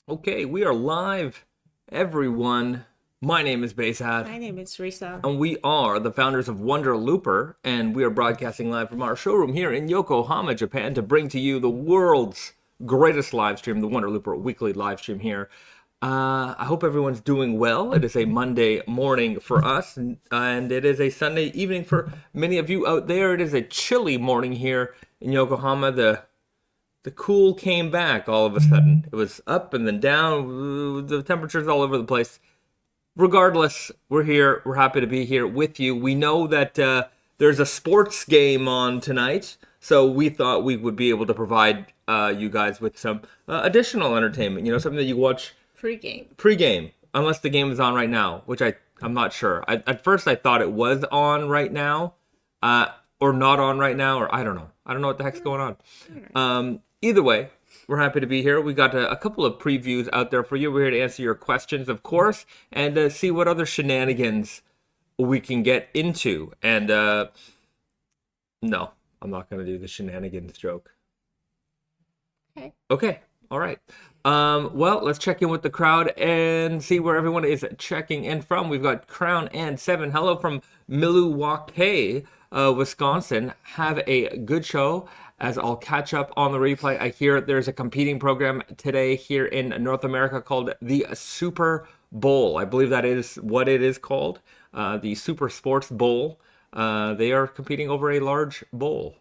Okay, we are live, everyone. My name is Baysad. My name is Risa. And we are the founders of Wonder Looper, and we are broadcasting live from our showroom here in Yokohama, Japan, to bring to you the world's greatest live stream, the Wonder Looper weekly live stream here. I hope everyone's doing well. It is a Monday morning for us, and it is a Sunday evening for many of you out there. It is a chilly morning here in Yokohama. The cool came back all of a sudden. It was up and then down. The temperature's all over the place. Regardless, we're here. We're happy to be here with you. We know that there's a sports game on tonight, so we thought we would be able to provide you guys with some additional entertainment. You know, something that you watch pre-game, unless the game is on right now, which I'm not sure. At first, I thought it was on right now, or not on right now, or I don't know. I don't know what the heck's going on. Either way, we're happy to be here. We got a couple of previews out there for you. We're here to answer your questions, of course, and see what other shenanigans we can get into. And no, I'm not going to do the shenanigans joke. Okay. All right. Well, let's check in with the crowd and see where everyone is checking in from. We've got Crown and Seven. Hello from Milwaukee, Wisconsin. Have a good show. As I'll catch up on the replay, I hear there's a competing program today here in North America called the Super Bowl. I believe that is what it is called, the Super Sports Bowl. They are competing over a large bowl,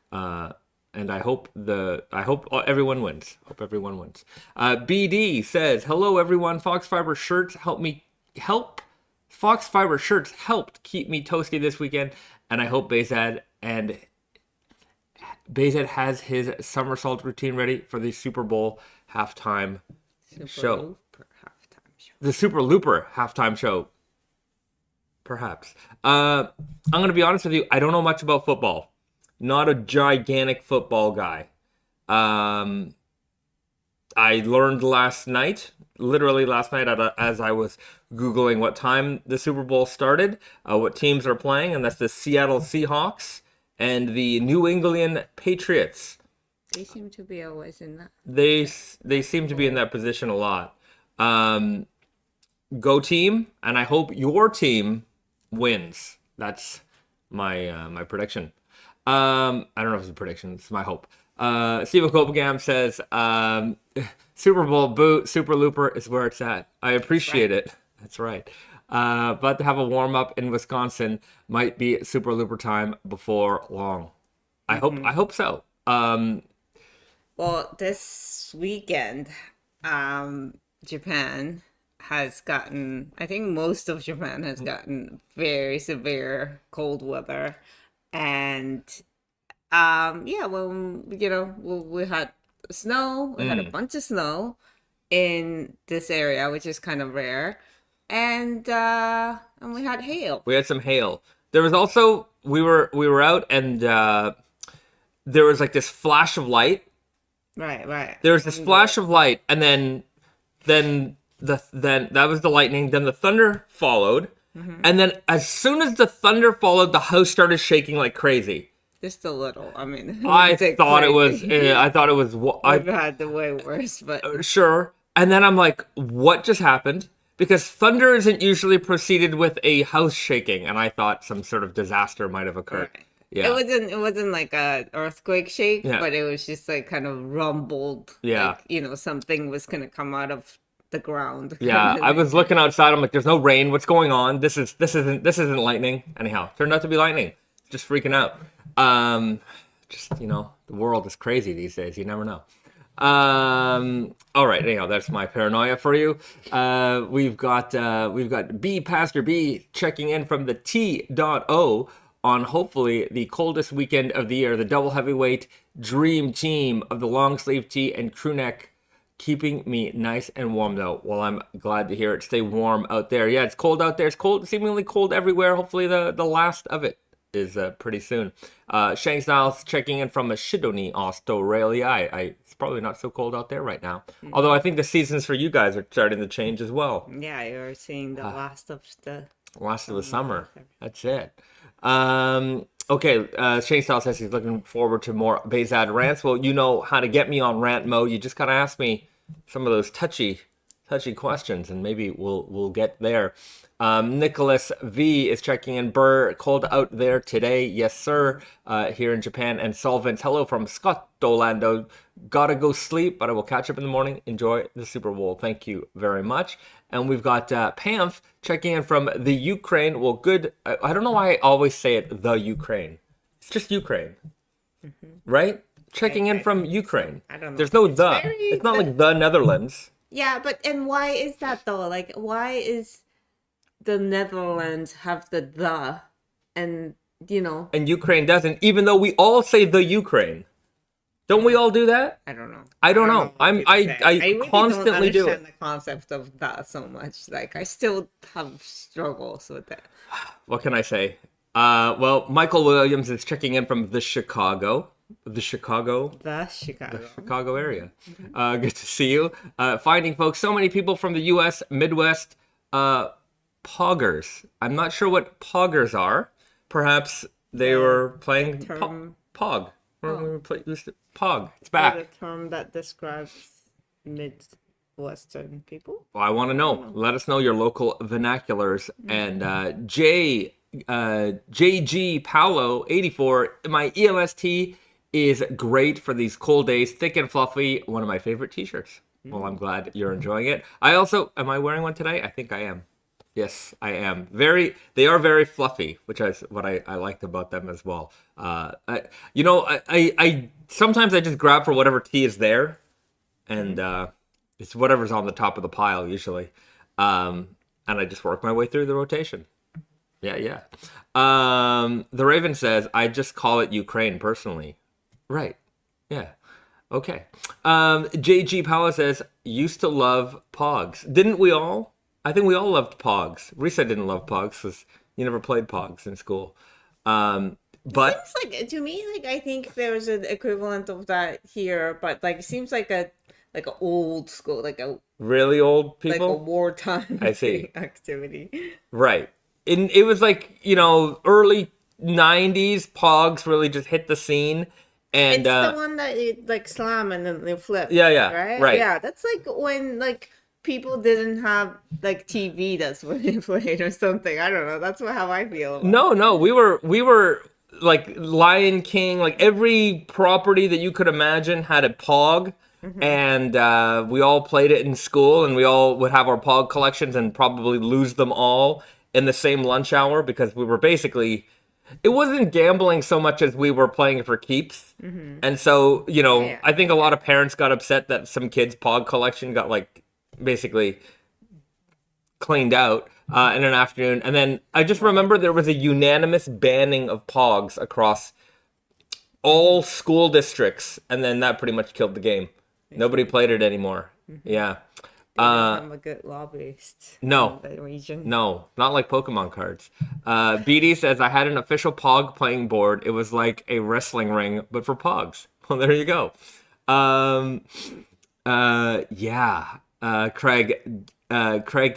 and I hope everyone wins. BD says, "Hello everyone. FoxFibre shirts FoxFibre shirts helped keep me toasty this weekend, and I hope Bayzad has his somersault routine ready for the Super Bowl halftime show. The Super Looper halftime show, perhaps. I'm going to be honest with you. I don't know much about football. Not a gigantic football guy. I learned literally last night, as I was Googling what time the Super Bowl started, what teams are playing, and that's the Seattle Seahawks and the New England Patriots. They seem to be always in that. They seem to be in that position a lot. Go team, and I hope your team wins. That's my prediction. I don't know if it's a prediction. It's my hope. Suvin Gold says, Super Bowl boot, Super Looper is where it's at. I appreciate it. That's right. But to have a warm-up in Wisconsin might be Super Looper time before long. I hope so. Well, this weekend, Japan has gotten, I think most of Japan has gotten very severe cold weather. And, when, we had snow, we had a bunch of snow in this area, which is kind of rare. And we had hail. We had some hail. There was also we were out, and there was like this flash of light. Right. There was this flash of light, and then that was the lightning. Then the thunder followed, and then as soon as the thunder followed, the house started shaking like crazy. Just a little. I mean, I thought it was. I've had the way worse, but sure. And then I'm like, what just happened? Because thunder isn't usually preceded with a house shaking, and I thought some sort of disaster might have occurred. Right. Yeah. It wasn't like a earthquake shake, but it was just like kind of rumbled. Yeah. Like, something was gonna come out of the ground. Yeah. I was looking outside. I'm like, there's no rain. What's going on? This isn't lightning. Anyhow, turned out to be lightning. Just freaking out. The world is crazy these days. You never know. All right. Anyhow, that's my paranoia for you. We've got Pastor B checking in from the T.O on hopefully the coldest weekend of the year, the double heavyweight dream team of the long sleeve tee and crew neck, keeping me nice and warm though. Well, I'm glad to hear it. Stay warm out there. Yeah, it's cold out there. It's cold, seemingly cold everywhere. Hopefully the last of it is pretty soon. Shang Styles checking in from Shidoni, Australia. It's probably not so cold out there right now. Mm-hmm. Although I think the seasons for you guys are starting to change as well. Yeah, you're seeing the last of the summer. That's it. Okay, Shane Style says he's looking forward to more Bezad rants. Well, you know how to get me on rant mode. You just gotta ask me some of those touchy questions, and maybe we'll get there. Nicholas V is checking in. Burr, cold out there today? Yes, sir. Here in Japan. And Solvents, hello from Scotland. Gotta go sleep, but I will catch up in the morning. Enjoy the Super Bowl. Thank you very much. And we've got Pamf checking in from the Ukraine. Well, good. I don't know why I always say it, the Ukraine. It's just Ukraine. Right? Checking in from Ukraine. I don't know. There's no the. It's not like the Netherlands. Yeah, and why is that though? Like, why is the Netherlands have the and and Ukraine doesn't, even though we all say the Ukraine. Don't we all do that? I don't know. I don't know. I really constantly do don't it. understand the concept of that so much. Like, I still have struggles with it. What can I say? Well, Michael Williams is checking in from the Chicago area. Good to see you. Finding folks, so many people from the U.S. Midwest. Poggers. I'm not sure what poggers are. Perhaps they were playing Pog. Pog. It's back. The term that describes Midwestern people. Well, I want to know. Let us know your local vernaculars. And JG Paolo 84. My ELST is great for these cold days. Thick and fluffy. One of my favorite t-shirts. Well, I'm glad you're enjoying it. Am I wearing one today? I think I am. Yes, I am. They are very fluffy, which is what I liked about them as well. I sometimes I just grab for whatever tea is there, and it's whatever's on the top of the pile usually, and I just work my way through the rotation. Yeah. The Raven says I just call it Ukraine personally. Right. Yeah. Okay. JG Pala says used to love Pogs. Didn't we all? I think we all loved Pogs. Risa didn't love Pogs because you never played Pogs in school. But it seems like, to me, like, I think there's an equivalent of that here, but like it seems like an old school, like a really old people, like a wartime I see activity. Right. It was like early 90s. Pogs really just hit the scene. And it's the one that you like slam and then they flip. Yeah. Right. Yeah, that's like when like people didn't have like TV. That's when they played or something. I don't know. That's how I feel. No. We were like Lion King. Like every property that you could imagine had a Pog, and we all played it in school, and we all would have our Pog collections and probably lose them all in the same lunch hour because we were basically. It wasn't gambling so much as we were playing for keeps. And so, I think a lot of parents got upset that some kids' Pog collection got like basically cleaned out in an afternoon. And then I just remember there was a unanimous banning of Pogs across all school districts. And then that pretty much killed the game. Nobody played it anymore. Yeah. I'm a good lobbyist. No, in the region. No, not like Pokemon cards. BD says, I had an official Pog playing board. It was like a wrestling ring, but for Pogs. Well, there you go. Craig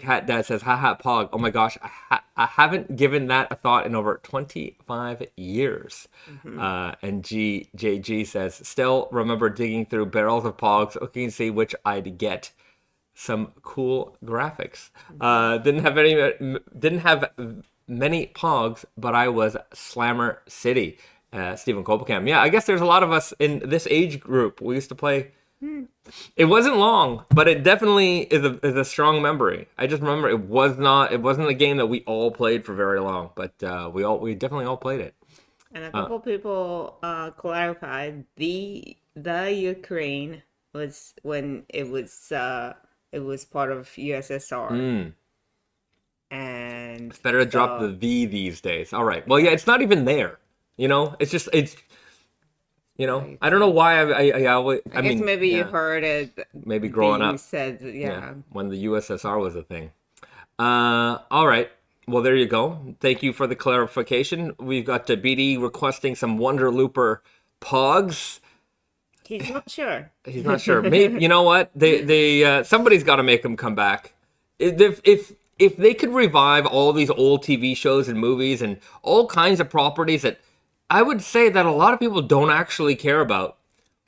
Hat Dad says, haha, Pog. Oh my gosh, I haven't given that a thought in over 25 years. And JG says, still remember digging through barrels of Pogs, looking to see which I'd get. Some cool graphics. Didn't have many Pogs, but I was Slammer City. Stephen Kopelkamp. Yeah, I guess there's a lot of us in this age group. We used to play. It wasn't long, but it definitely is a strong memory. I just remember it wasn't a game that we all played for very long, but we definitely all played it. And a couple people clarified the Ukraine was when it was part of USSR. And it's better to drop the V these days. All right. Well, yeah, it's not even there. It's just I don't know why I guess maybe you heard it. Maybe growing up. Said when the USSR was a thing. All right. Well, there you go. Thank you for the clarification. We've got BD requesting some Wonder Looper Pogs. He's not sure. He's not sure. Maybe, you know what? They somebody's got to make him come back. If they could revive all these old TV shows and movies and all kinds of properties that I would say that a lot of people don't actually care about.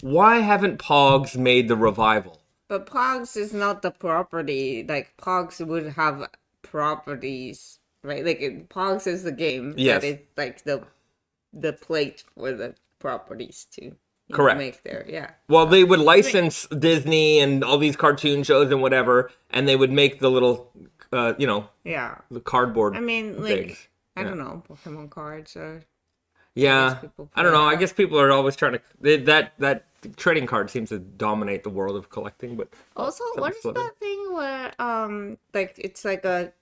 Why haven't Pogs made the revival? But Pogs is not the property. Like Pogs would have properties, right? Like Pogs is the game Yes. that is like the plate for the properties to Correct. make there. Yeah. Well, they would license Disney and all these cartoon shows and whatever, and they would make the little, Yeah. the cardboard I mean, like things. I don't know, Pokemon cards or Yeah, people I don't know. play I that. guess people are always trying to that trading card seems to dominate the world of collecting. But Also, some what is sort of- that thing where like it's like a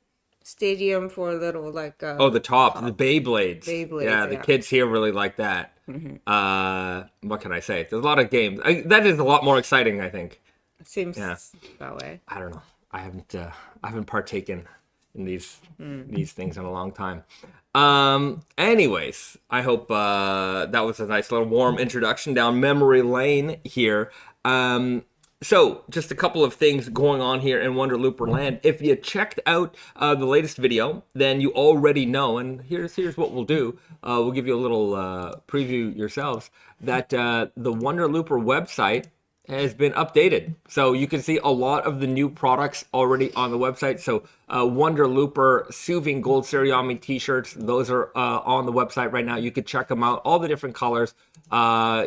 stadium for a little like Oh, the top, the Beyblades. Beyblades, Yeah, the yeah. kids here really like that. What can I say? There's a lot of games. That is a lot more exciting, I think. it seems Yeah. that way. I don't know. I haven't partaken in these things in a long time. Anyways, I hope that was a nice little warm introduction down memory lane here. So, just a couple of things going on here in Wonder Looper Land. If you checked out the latest video, then you already know, and here's what we'll do. We'll give you a little preview yourselves, that the Wonder Looper website has been updated. So you can see a lot of the new products already on the website. So Wonder Looper, Suvin Gold Tsuriami t-shirts, those are on the website right now. You can check them out, all the different colors.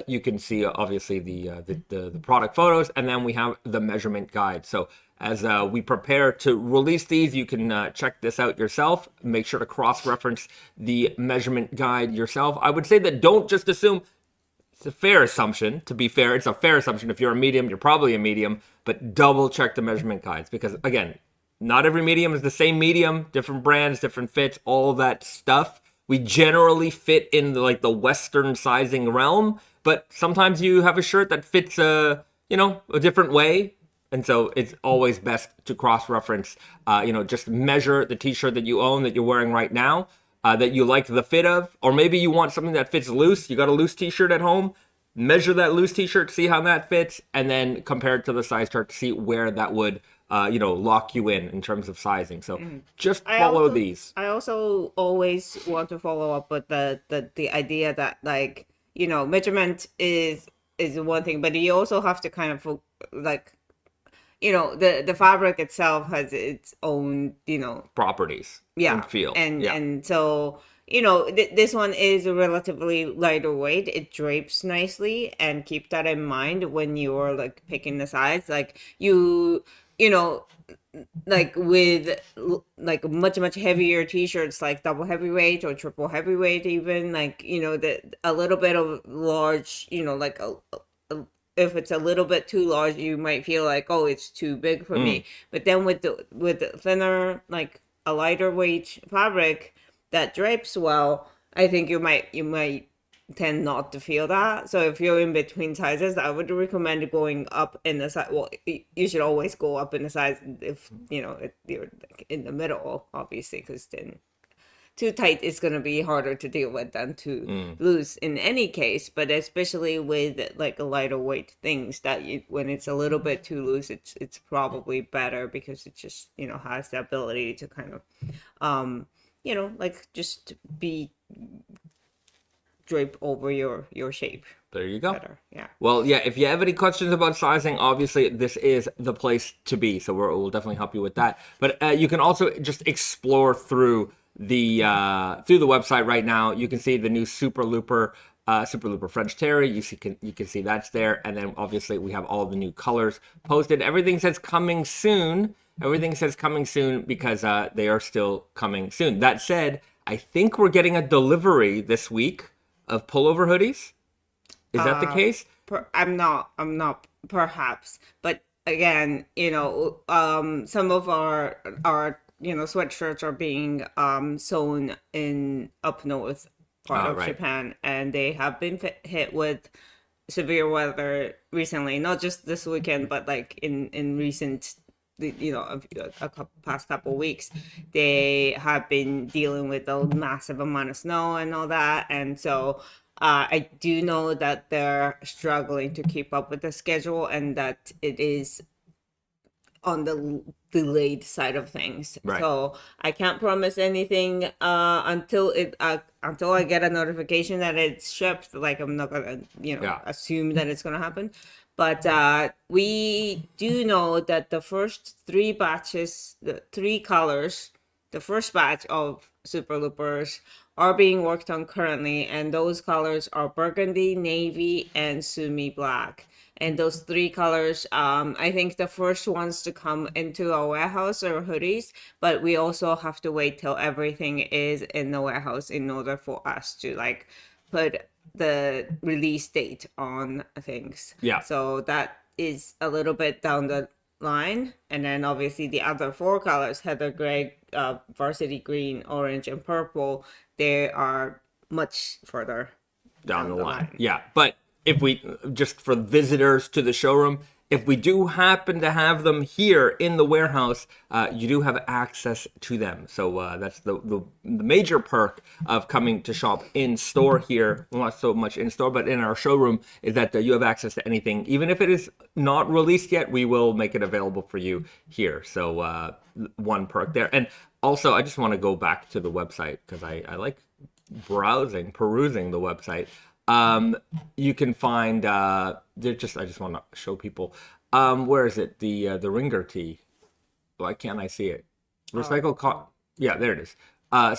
You can see obviously the product photos, and then we have the measurement guide. So as we prepare to release these, you can check this out yourself. Make sure to cross-reference the measurement guide yourself. I would say that don't just assume. It's a fair assumption. To be fair, it's a fair assumption. If you're a medium, you're probably a medium, but double check the measurement guides because, again, not every medium is the same medium, different brands, different fits, all that stuff. We generally fit in the Western sizing realm, but sometimes you have a shirt that fits a different way. And so it's always best to cross-reference, just measure the t-shirt that you own, that you're wearing right now, that you like the fit of, or maybe you want something that fits loose. You got a loose t-shirt at home, measure that loose t-shirt, see how that fits, and then compare it to the size chart to see where that would, lock you in terms of sizing. So just follow these. I also always want to follow up with the idea that measurement is one thing, but you also have to kind of the fabric itself has its own Properties. yeah And feel. and so this one is relatively lighter weight. It drapes nicely, and keep that in mind when you're picking the size. With much heavier t-shirts, like double heavyweight or triple heavyweight, even a little bit of large, if it's a little bit too large, you might feel like, oh, it's too big for me. But then with the thinner, a lighter weight fabric that drapes well, I think you might tend not to feel that. So if you're in between sizes, I would recommend going up in the size. Well, you should always go up in the size if you're in the middle, obviously, because then too tight is going to be harder to deal with than too loose in any case. But especially with a lighter weight things, when it's a little bit too loose, it's probably better because it just has the ability to kind of just be drape over your shape There you go. better. Yeah. Well, yeah, if you have any questions about sizing, obviously this is the place to be. So we'll definitely help you with that. But you can also just explore through the website right now. You can see the new Super Looper French Terry. You can see that's there. And then obviously we have all the new colors posted. Everything says coming soon. Everything says coming soon because they are still coming soon. That said, I think we're getting a delivery this week of pullover hoodies. Is that the case? I'm not perhaps, but again, some of our sweatshirts are being sewn in up north part of right. Japan, and they have been hit with severe weather recently, not just this weekend, but in recent past couple weeks. They have been dealing with a massive amount of snow and all that, and so I do know that they're struggling to keep up with the schedule, and that it is on the delayed side of things. Right. So I can't promise anything until I get a notification that it's shipped. Like I'm not gonna assume that it's gonna happen. But we do know that the first 3 batches, the 3 colors, the first batch of Super Loopers are being worked on currently, and those colors are burgundy, navy, and sumi black. And those 3 colors, I think the first ones to come into our warehouse are hoodies, but we also have to wait till everything is in the warehouse in order for us to like put the release date on things. Yeah. So that is a little bit down the line. And then obviously the other 4 colors, heather gray, varsity green, orange, and purple, they are much further down the line. Yeah. But if we, just for visitors to the showroom, if we do happen to have them here in the warehouse, you do have access to them. So that's the major perk of coming to shop in store here. Well, not so much in store, but in our showroom, is that you have access to anything. Even if it is not released yet, we will make it available for you here. So one perk there. And also, I just want to go back to the website because I like perusing the website. You can find I just want to show people where is it, the ringer tee. Why can't I see it? Recycle cotton. Yeah, there it is.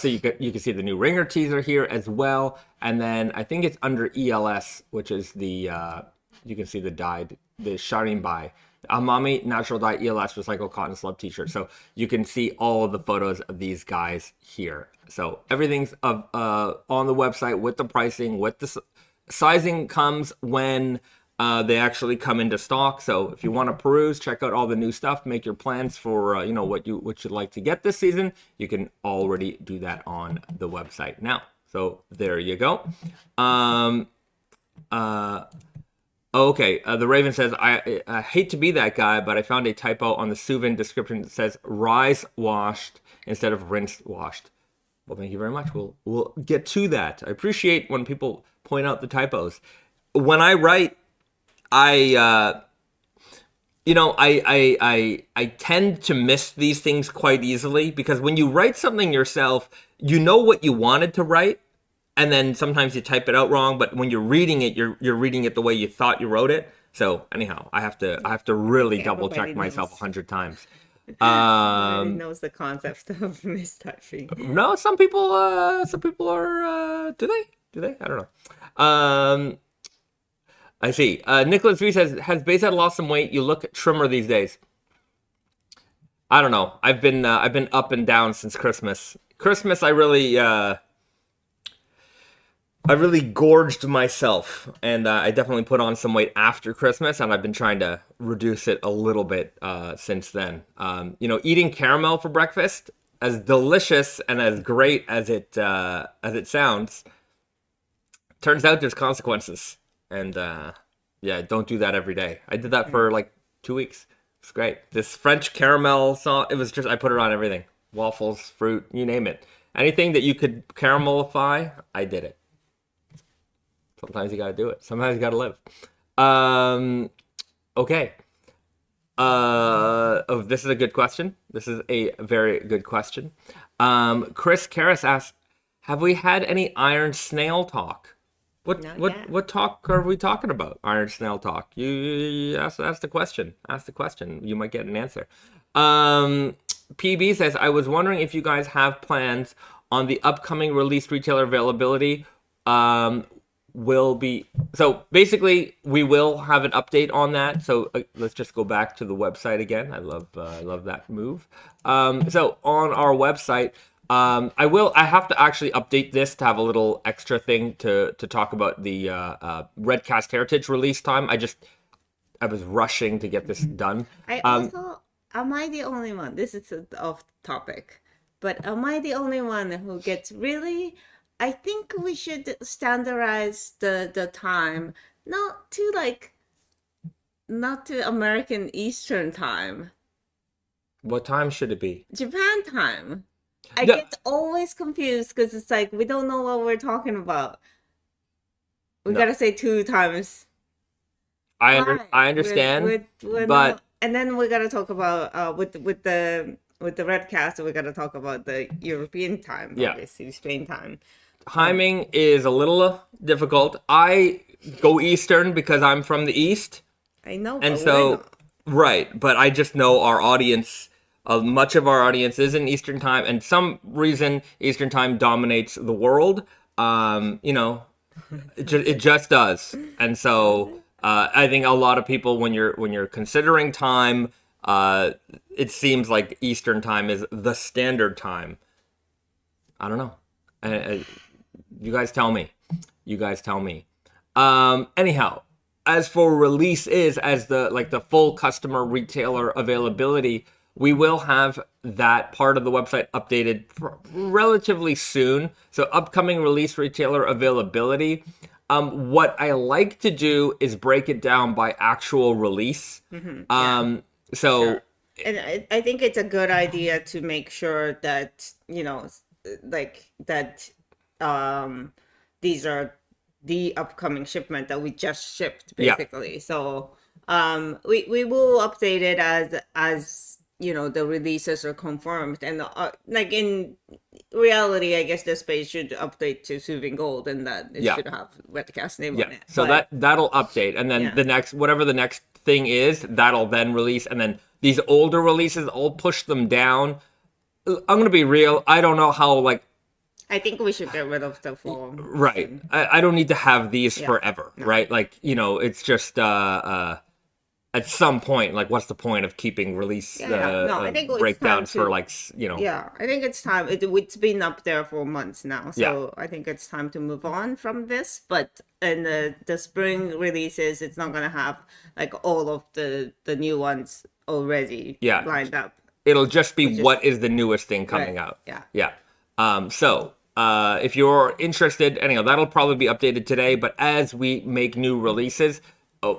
So you can see the new ringer tees are here as well, and then I think it's under ELS, which is the you can see the dyed, the Sharinbai Amami natural dye ELS recycled cotton slub t-shirt. So you can see all of the photos of these guys here. So everything's on the website with the pricing, with the sizing comes when they actually come into stock. So if you want to peruse, check out all the new stuff, make your plans for what you'd like to get this season, you can already do that on the website now. So there you go. Okay, the Raven says, I hate to be that guy, but I found a typo on the Suvin description that says rise washed instead of rinse washed. Well, thank you very much. We'll get to that. I appreciate when people point out the typos. When I write, I tend to miss these things quite easily, because when you write something yourself, you know what you wanted to write, and then sometimes you type it out wrong. But when you're reading it, you're reading it the way you thought you wrote it. So anyhow, I have to really double check myself 100 times. Everybody knows the concept of mistyping. No, some people are. Do they? I don't know. I see. Nicholas V says, has Bayside lost some weight? You look trimmer these days. I don't know. I've been up and down since Christmas. I really gorged myself, and I definitely put on some weight after Christmas, and I've been trying to reduce it a little bit since then. Eating caramel for breakfast, as delicious and as great as it sounds, turns out there's consequences. And don't do that every day. I did that for like 2 weeks. It's great. This French caramel sauce, I put it on everything. Waffles, fruit, you name it. Anything that you could caramelify, I did it. Sometimes you gotta do it. Sometimes you gotta live. Okay. This is a good question. This is a very good question. Chris Karras asks, have we had any Iron Snail talk? What talk are we talking about? Iron Snail talk. You ask the question. Ask the question. You might get an answer. PB says, I was wondering if you guys have plans on the upcoming release retailer availability. So basically we will have an update on that. So let's just go back to the website again. I love that move. So on our website, I have to actually update this to have a little extra thing to talk about the Redcast Heritage release time. I was rushing to get this done. Am I the only one? This is off topic, but am I the only one who gets really? I think we should standardize the time, not to American Eastern time. What time should it be? Japan time. I get always confused because it's like we don't know what we're talking about. We gotta say 2 times. I understand, we're but and then we gotta talk about with the red cast. We gotta talk about the European time, obviously Spain time. Timing is a little difficult. I go Eastern because I'm from the East. I know, and but so right, but I just know our audience. Much of our audience is in Eastern time, and some reason Eastern time dominates the world. It just does, and so I think a lot of people, when you're considering time, it seems like Eastern time is the standard time. I don't know. You guys tell me. Anyhow, as for releases, as the full customer retailer availability, we will have that part of the website updated relatively soon. So upcoming release retailer availability. What I like to do is break it down by actual release. Mm-hmm. Sure. And I think it's a good idea to make sure that, these are the upcoming shipment that we just shipped, basically. Yeah. So we will update it as the releases are confirmed, and in reality, I guess this page should update to Suvin Gold, and that it should have webcast name on it. So that'll update, and then whatever the next thing is, that'll then release, and then these older releases, I'll push them down. I'm gonna be real. I don't know how I think we should get rid of the fall. Right. I don't need to have these forever, right? It's just at some point, what's the point of keeping release I think breakdowns for Yeah, I think it's time. It's been up there for months now, so I think it's time to move on from this. But in the spring releases, it's not gonna have all of the new ones already lined up. It'll just be what is the newest thing coming out. Yeah. If you're interested, anyhow, that'll probably be updated today. But as we make new releases,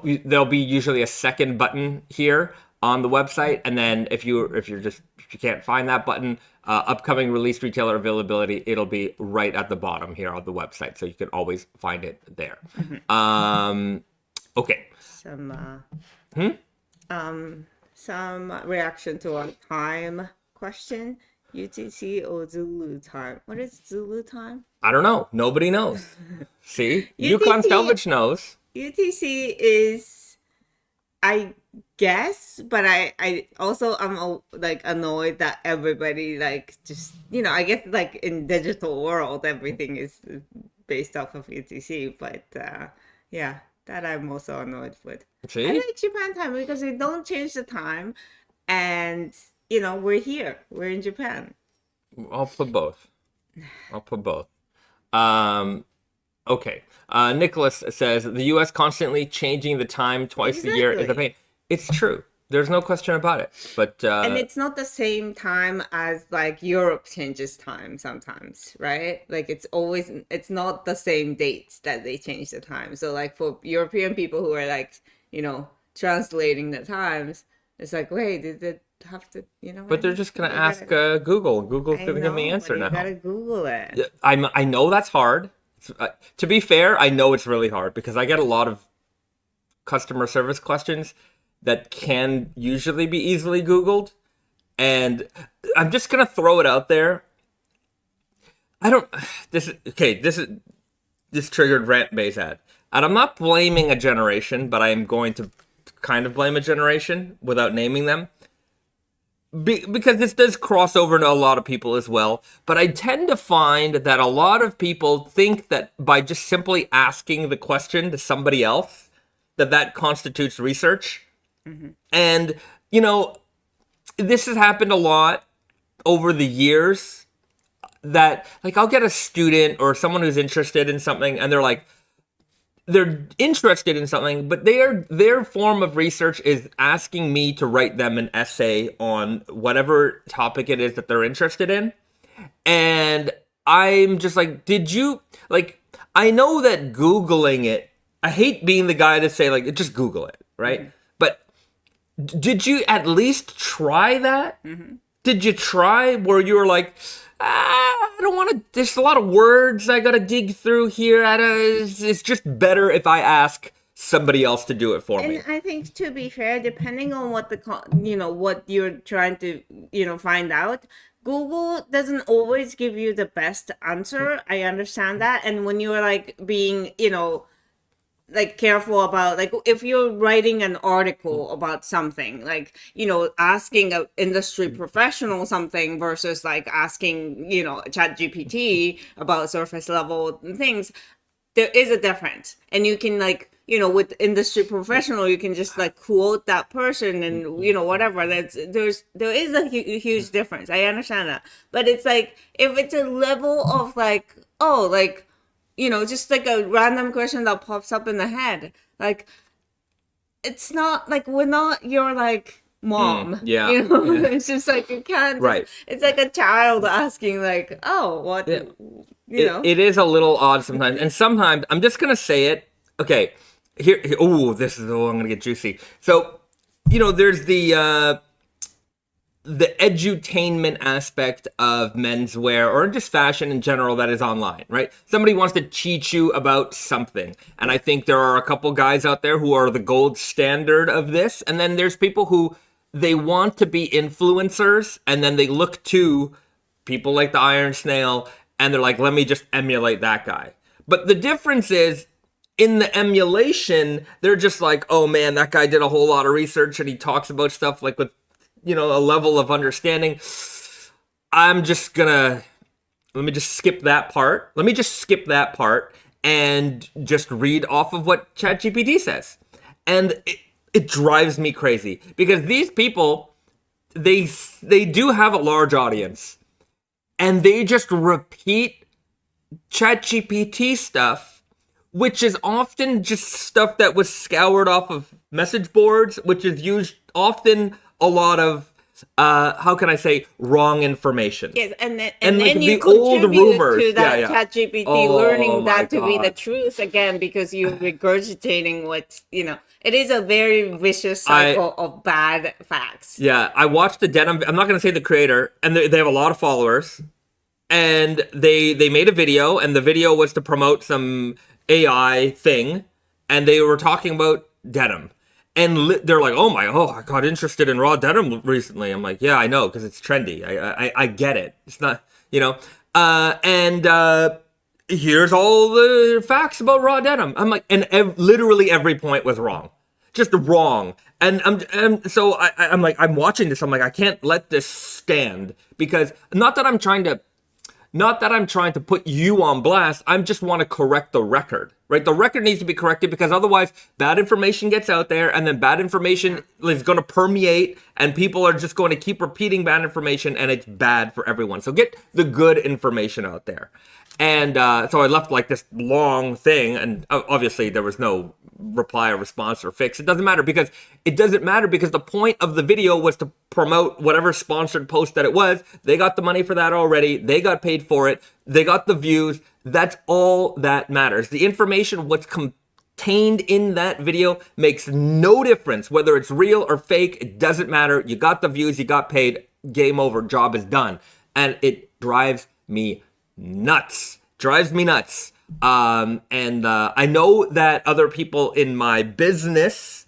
there'll be usually a second button here on the website, and then if you can't find that button, upcoming release retailer availability, it'll be right at the bottom here on the website, so you can always find it there. Mm-hmm. Okay. Some reaction to our time question. UTC or Zulu time? What is Zulu time? I don't know. Nobody knows. See? Yukon Salvage knows. UTC is, I guess, but I also am annoyed that everybody just I guess in digital world everything is based off of UTC, but that I'm also annoyed with. See? I like Japan time because we don't change the time, and we're here. We're in Japan. I'll put both. Okay. Nicholas says, the U.S. constantly changing the time twice a year is a pain. It's true. There's no question about it. But and it's not the same time as Europe changes time sometimes, right? It's not the same dates that they change the time. So for European people who are translating the times, it's wait, did it have to, But they're just gonna ask Google. Google's gonna give me the answer now. You gotta Google it. I know that's hard. To be fair, I know it's really hard because I get a lot of customer service questions that can usually be easily Googled, and I'm just gonna throw it out there. This triggered Rant Bay's ad, and I'm not blaming a generation, but I am going to kind of blame a generation without naming them. Because this does cross over to a lot of people as well. But I tend to find that a lot of people think that by just simply asking the question to somebody else, that constitutes research. Mm-hmm. And, this has happened a lot over the years that, I'll get a student or someone who's interested in something, and they're interested in something, but their form of research is asking me to write them an essay on whatever topic it is that they're interested in. And I'm just did you, I know that Googling it, I hate being the guy to say, just Google it, right? Mm-hmm. But did you at least try that? Mm-hmm. Did you try where you were I don't want to, there's a lot of words I gotta dig through here. It's just better if I ask somebody else to do it for me. And I think, to be fair, depending on what what you're trying to, find out, Google doesn't always give you the best answer. I understand that. And when you're like being, like careful about, like, if you're writing an article about something, like, asking an industry professional something versus like asking, ChatGPT about surface level things, there is a difference. And you can, like, with industry professional, you can just like quote that person and whatever. There is a huge difference. I understand that, but it's like, if it's a level of like, oh, like, just like a random question that pops up in the head, like, it's not like, we're not your like mom. Yeah. It's just like, you can't. Right. It's like a child asking like, oh, what. It is a little odd sometimes, and sometimes I'm just gonna say it. Okay. Here, I'm gonna get juicy. So, there's the edutainment aspect of menswear, or just fashion in general, that is online, right? Somebody wants to teach you about something, and I think there are a couple guys out there who are the gold standard of this, and then there's people who, they want to be influencers, and then they look to people like the Iron Snail, and they're like, let me just emulate that guy. But the difference is, in the emulation, they're just like, oh man, that guy did a whole lot of research and he talks about stuff like with, a level of understanding. Let me just skip that part. Let me just skip that part and just read off of what ChatGPT says. And it drives me crazy, because these people, they do have a large audience, and they just repeat ChatGPT stuff, which is often just stuff that was scoured off of message boards, which is used often a lot of, how can I say, wrong information. Yes, and like then you the old contribute rumors to that ChatGPT learning that to be the truth again, because you're regurgitating what, it is a very vicious cycle of bad facts. Yeah, I watched the denim, I'm not going to say the creator, and they have a lot of followers, and they made a video, and the video was to promote some AI thing, and they were talking about denim, and they're like, I got interested in raw denim recently. I'm like, yeah, I know, because it's trendy. I get it. It's not, here's all the facts about raw denim. I'm like, and literally every point was wrong, just wrong. And I'm like, I'm watching this. I'm like, I can't let this stand, because not that I'm trying to put you on blast. I just want to correct the record, right? The record needs to be corrected, because otherwise bad information gets out there, and then bad information is going to permeate, and people are just going to keep repeating bad information, and it's bad for everyone. So get the good information out there. And so I left like this long thing, and obviously there was no reply or response or fix. It doesn't matter, because the point of the video was to promote whatever sponsored post that it was. They got the money for that already. They got paid for it. They got the views. That's all that matters. The information, what's contained in that video, makes no difference whether it's real or fake. It doesn't matter. You got the views. You got paid. Game over. Job is done. And it drives me nuts. I know that other people in my business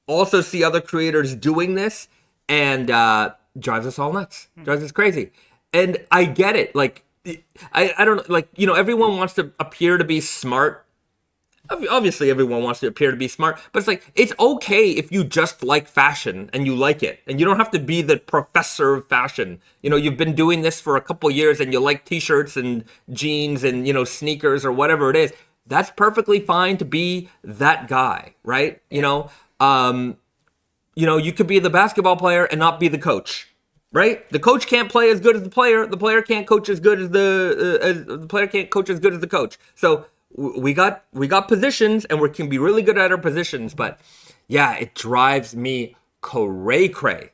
also see other creators doing this, and drives us all nuts. Drives us crazy. And I get it. Like, I don't, like, everyone wants to appear to be smart. Obviously, everyone wants to appear to be smart, but it's like, it's okay if you just like fashion and you like it, and you don't have to be the professor of fashion. You've been doing this for a couple years, and you like t-shirts and jeans and, sneakers or whatever it is. That's perfectly fine to be that guy, right? You could be the basketball player and not be the coach, right? The coach can't play as good as the player. The player can't coach as good as the player can't coach as good as the coach. So we got positions, and we can be really good at our positions, but yeah, it drives me cray cray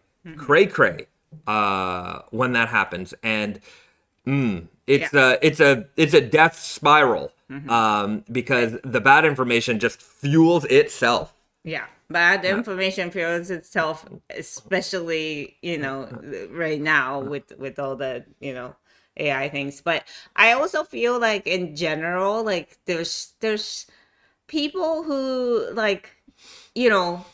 when that happens, and it's a death spiral, because the bad information just fuels itself. Yeah, bad information fuels itself, especially right now with all the AI things. But I also feel like in general, like there's people who like, you know,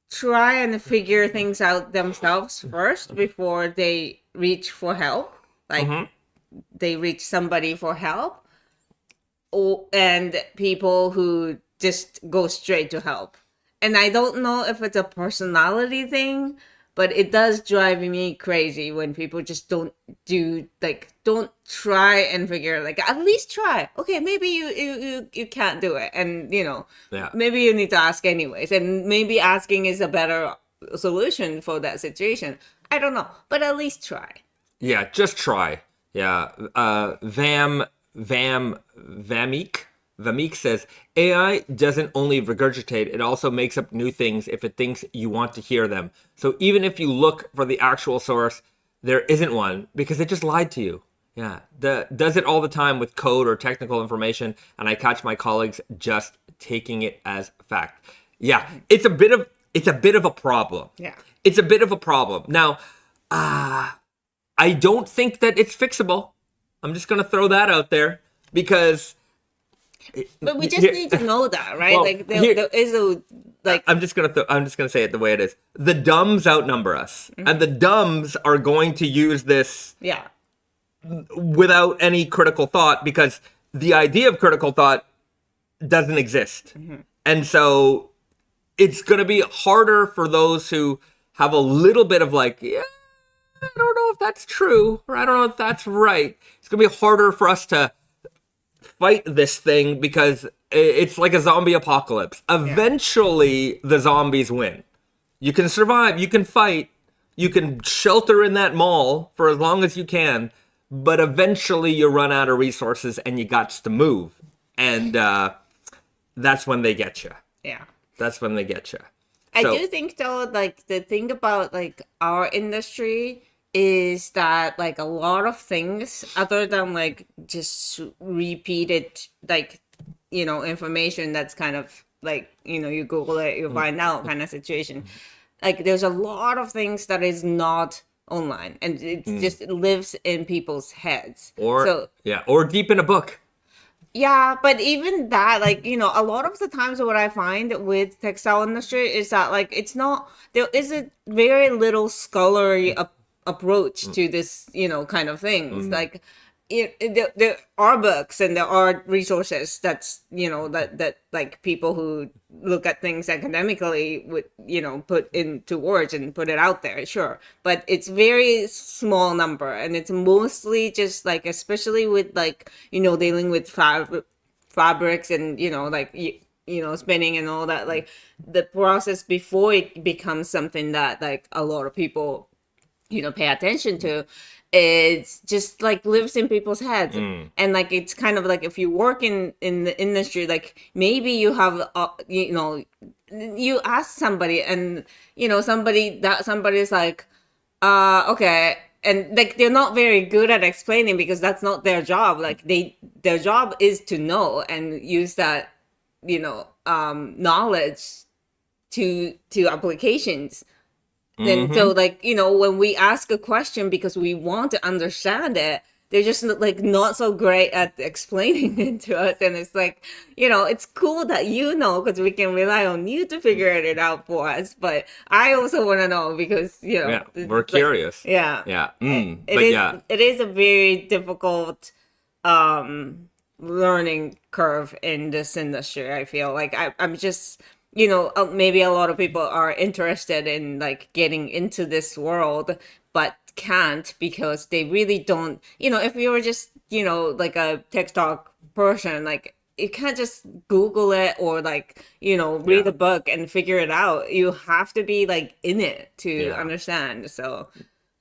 try and figure things out themselves first before they reach for help, like they reach somebody for help, and people who just go straight to help. And I don't know if it's a personality thing, but it does drive me crazy when people just don't try and figure, like, at least try. Okay, maybe you can't do it, and maybe you need to ask anyways, and maybe asking is a better solution for that situation. I don't know, but at least try. Yeah, just try. Yeah. Vamik says, AI doesn't only regurgitate, it also makes up new things if it thinks you want to hear them. So even if you look for the actual source, there isn't one because it just lied to you. Yeah, does it all the time with code or technical information, and I catch my colleagues just taking it as fact. Yeah, it's a bit of a problem. Yeah. It's a bit of a problem. Now, I don't think that it's fixable. I'm just going to throw that out there because... But we just need to know that, right? Well, like there is a like. I'm just gonna say it the way it is. The dumbs outnumber us, and the dumbs are going to use this without any critical thought because the idea of critical thought doesn't exist, and so it's gonna be harder for those who have a little bit of like, yeah, I don't know if that's true or I don't know if that's right. It's gonna be harder for us to fight this thing because it's like a zombie apocalypse. Eventually, the zombies win. You can survive, you can fight, you can shelter in that mall for as long as you can, but eventually you run out of resources and you got to move. And that's when they get you. Yeah. That's when they get you. I do think, though, like, the thing about, like, our industry is that, like, a lot of things other than, like, just repeated, like, information that's kind of like, you Google it, you find out kind of situation. Like, there's a lot of things that is not online, and it just lives in people's heads. Or deep in a book. Yeah, but even that, like, a lot of the times what I find with textile industry is that, like, there is a very little scholarly approach to this, kind of things. Like, there are books and there are resources that's, that like people who look at things academically would, put into words and put it out there, sure. But it's very small number, and it's mostly just like, especially with like, dealing with fabrics and, like, spinning and all that, like the process before it becomes something that like a lot of people, pay attention to. It's just like lives in people's heads, and like it's kind of like if you work in the industry, like maybe you have you ask somebody, and somebody's like, okay, and like they're not very good at explaining because that's not their job. Like their job is to know and use that knowledge to applications. And so, like, when we ask a question because we want to understand it, they're just like not so great at explaining it to us. And it's like, it's cool that because we can rely on you to figure it out for us. But I also want to know because, we're curious. Yeah. Yeah. It is a very difficult learning curve in this industry, I feel. Like, I'm just... maybe a lot of people are interested in like getting into this world, but can't because they really don't, if you're just, like a textile person, like you can't just Google it or like, read a book and figure it out. You have to be like in it to understand. So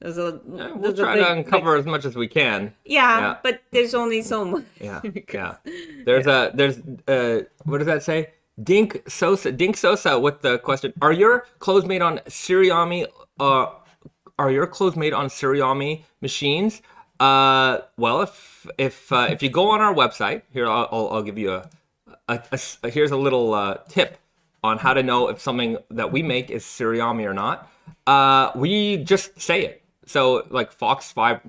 we'll try to uncover as much as we can. Yeah, but there's only so much. There's what does that say? Dink Sosa with the question: Are your clothes made on Tsuriami? Are your clothes made on Tsuriami machines? Well, if you go on our website here, I'll give you here's a little tip on how to know if something that we make is Tsuriami or not. We just say it. So like FoxFibre,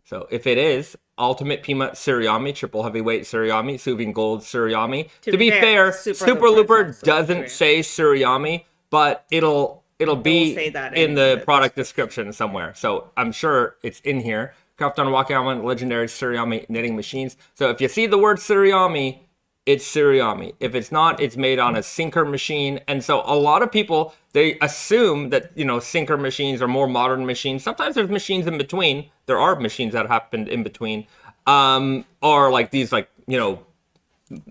So if it is Ultimate Pima Tsuriami, triple heavyweight Tsuriami, Suvin Gold Tsuriami. To be fair, Super Looper doesn't say Tsuriami, but it'll be in the product description somewhere. So I'm sure it's in here. Craft on Yokohama legendary Tsuriami knitting machines. So if you see the word Tsuriami, it's Tsuriami. If it's not, it's made on a sinker machine. And so a lot of people, they assume that, sinker machines are more modern machines. Sometimes there's machines in between. There are machines that happened in between. Or like these,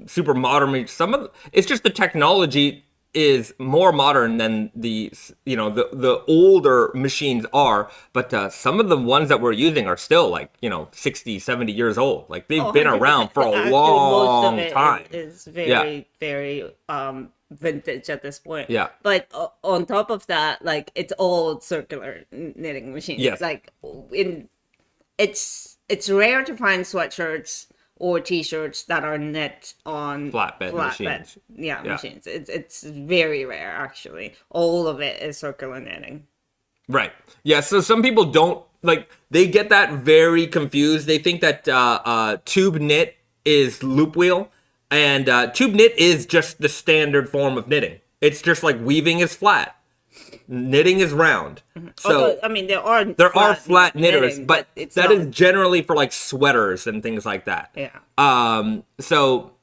super modern. It's just the technology is more modern than the older machines are, but some of the ones that we're using are still 60, 70 years old. Like they've been around for a long time. It's very vintage at this point. Yeah. But on top of that, it's all circular knitting machines. Yes. It's rare to find sweatshirts or t-shirts that are knit on flatbed machines. Machines. It's very rare, actually. All of it is circular knitting. Right. Yeah, so some people don't, they get that very confused. They think that tube knit is loop wheel, and tube knit is just the standard form of knitting. It's just like weaving is flat. Knitting is round. So although, there are flat knitters, knitting, but that is generally for sweaters and things like that. Yeah. So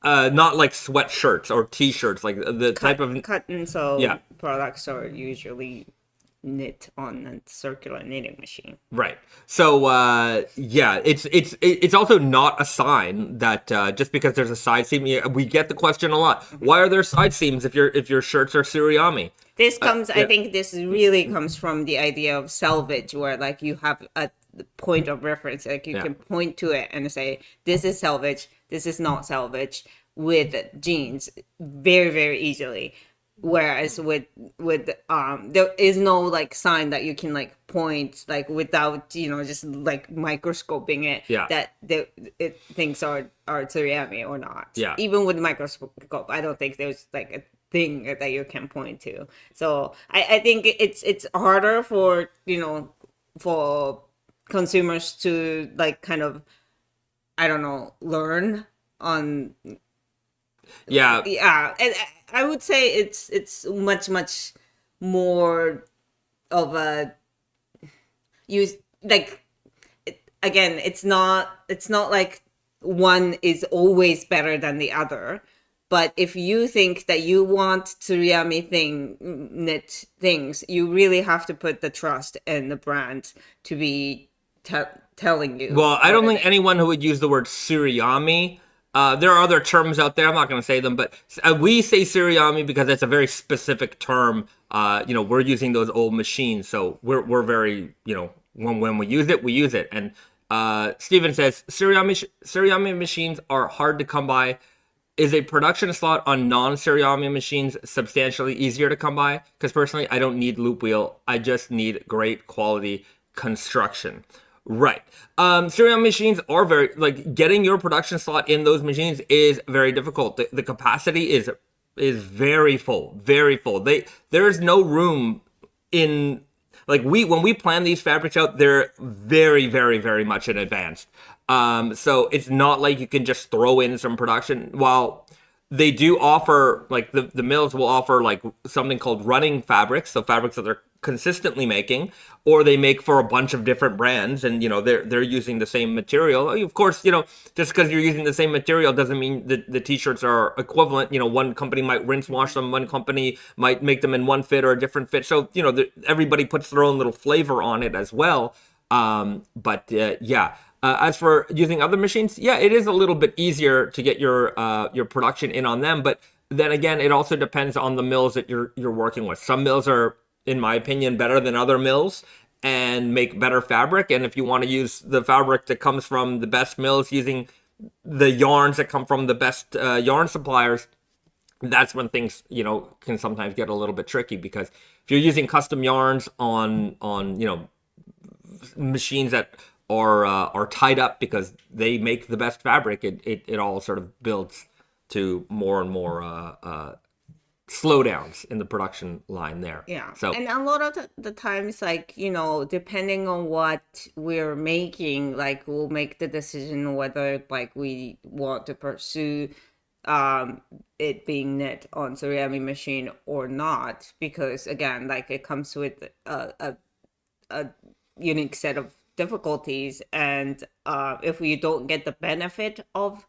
not like sweatshirts or t-shirts, like the type of cut and sew products are usually knit on a circular knitting machine. Right. So it's also not a sign that just because there's a side seam, we get the question a lot. Why are there side seams if your shirts are Tsuriami? This comes, I think this really comes from the idea of salvage, where you have a point of reference, you can point to it and say, this is salvage, this is not salvage, with jeans very, very easily. Whereas with there is no sign that you can point without just microscoping it that things are Tsuriami or not. Yeah. Even with microscope, I don't think there's a thing that you can point to. So I think it's harder for for consumers to kind of, I don't know, learn on. Yeah. And I would say it's much more of a use again. It's not like one is always better than the other. But if you think that you want Tsuriami knit things, you really have to put the trust in the brand to be telling you. Well, I don't think anyone who would use the word Tsuriami. There are other terms out there. I'm not going to say them, but we say Tsuriami because it's a very specific term. We're using those old machines, so we're very, when we use it, we use it. And Steven says Tsuriami machines are hard to come by. Is a production slot on non-Tsuriami machines substantially easier to come by? Because personally, I don't need loop wheel. I just need great quality construction. Right. Tsuriami machines are very, getting your production slot in those machines is very difficult. The capacity is very full, very full. There's no room in, when we plan these fabrics out, they're very, very, very much in advance. So it's not like you can just throw in some production. While they do offer, the mills will offer something called running fabrics, so fabrics that they're consistently making, or they make for a bunch of different brands, and they're using the same material. Of course, just because you're using the same material doesn't mean that the t-shirts are equivalent. One company might rinse wash them, one company might make them in one fit or a different fit. So everybody puts their own little flavor on it as well. As for using other machines, it is a little bit easier to get your production in on them. But then again, it also depends on the mills that you're working with. Some mills are, in my opinion, better than other mills and make better fabric. And if you want to use the fabric that comes from the best mills using the yarns that come from the best yarn suppliers, that's when things, can sometimes get a little bit tricky, because if you're using custom yarns on machines that are tied up because they make the best fabric, it all sort of builds to more and more slowdowns in the production line there. Yeah. So And a lot of the times, like, depending on what we're making, like, we'll make the decision whether, like, we want to pursue it being knit on Tsuriami machine or not. Because, again, like, it comes with a unique set of difficulties. And if we don't get the benefit of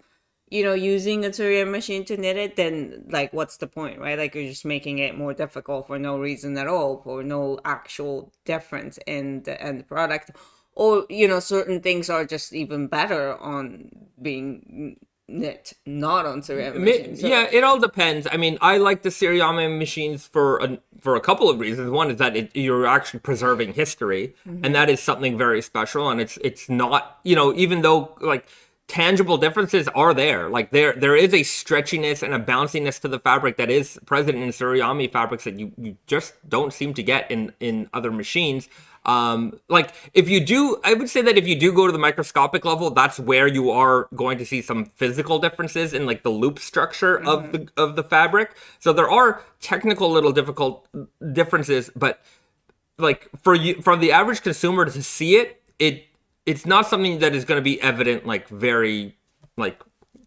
using a Tsuriami machine to knit it, then like what's the point, right? Like you're just making it more difficult for no reason at all, for no actual difference in the end product. Or, certain things are just even better on being knit, not on Tsuriami machines. So, yeah, it all depends. I mean, I like the Tsuriami machines for a couple of reasons. One is that you're actually preserving history, and that is something very special. And it's not, even though like tangible differences are there. Like there is a stretchiness and a bounciness to the fabric that is present in Tsuriami fabrics that you just don't seem to get in other machines. Like I would say that if you do go to the microscopic level, that's where you are going to see some physical differences in like the loop structure of the fabric. So there are technical little difficult differences, but like for the average consumer to see it's not something that is going to be evident, like very, like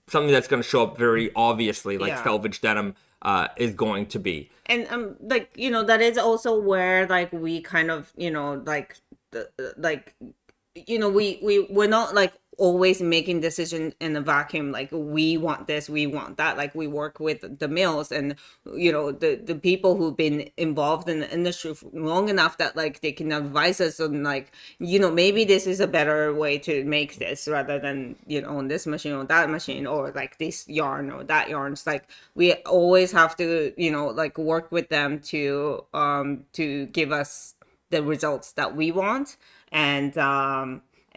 something that's going to show up very obviously, like selvage denim is going to be. And like that is also where like we kind of we're not like always making decisions in a vacuum, like we want this, we want that. Like we work with the mills and the people who've been involved in the industry for long enough that like they can advise us on like maybe this is a better way to make this rather than on this machine or that machine, or like this yarn or that yarn. It's like we always have to like work with them to give us the results that we want.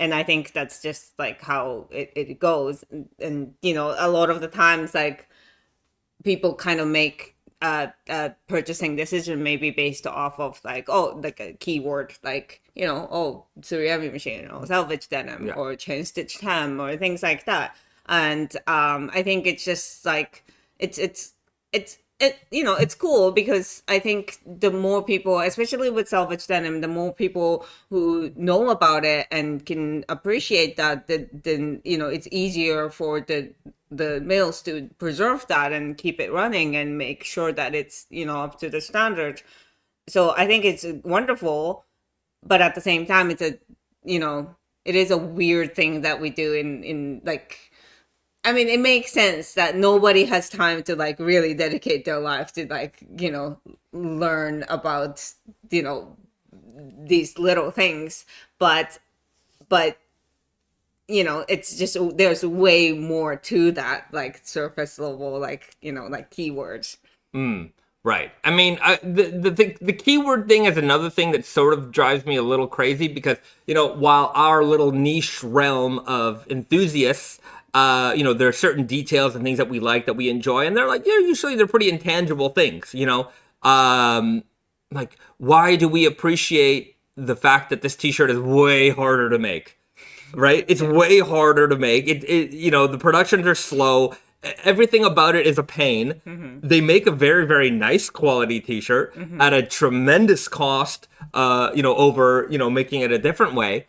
And I think that's just like how it goes. And, a lot of the times, like people kind of make a purchasing decision maybe based off of like, like a keyword, like, Tsuriami machine or salvage denim or chain stitch hem or things like that. And I think it's just like, it's cool because I think the more people, especially with salvage denim, the more people who know about it and can appreciate that, then it's easier for the mills to preserve that and keep it running and make sure that it's up to the standard. So I think it's wonderful, but at the same time, it's it is a weird thing that we do in like. I mean, it makes sense that nobody has time to like really dedicate their life to like, learn about, these little things. But, it's just, there's way more to that, like surface level, like, like keywords. Right. I mean, the keyword thing is another thing that sort of drives me a little crazy because, while our little niche realm of enthusiasts, there are certain details and things that we like, that we enjoy, and they're like, usually they're pretty intangible things, like why do we appreciate the fact that this t-shirt is way harder to make, right? It's way harder to make. The productions are slow. Everything about it is a pain. They make a very, very nice quality t-shirt at a tremendous cost, over, making it a different way.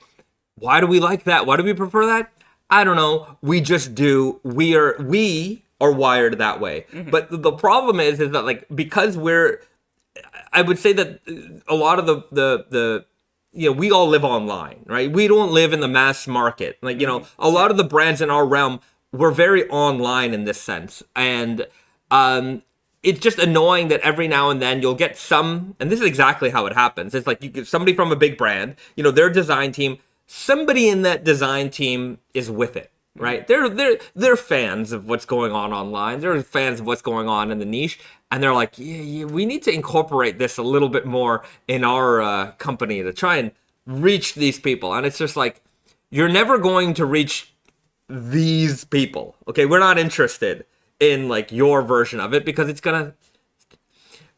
Why do we like that? Why do we prefer that? I don't know. We just do. We are wired that way. But the problem is that like, because I would say that a lot of the we all live online, right? We don't live in the mass market. Like, a lot of the brands in our realm, we're very online in this sense. And it's just annoying that every now and then you'll get some, and this is exactly how it happens. It's like you get somebody from a big brand, their design team, somebody in that design team is with it, right? They're fans of what's going on online. They're fans of what's going on in the niche. And they're like, yeah, we need to incorporate this a little bit more in our company to try and reach these people. And it's just like, you're never going to reach these people, okay? We're not interested in like your version of it because it's gonna,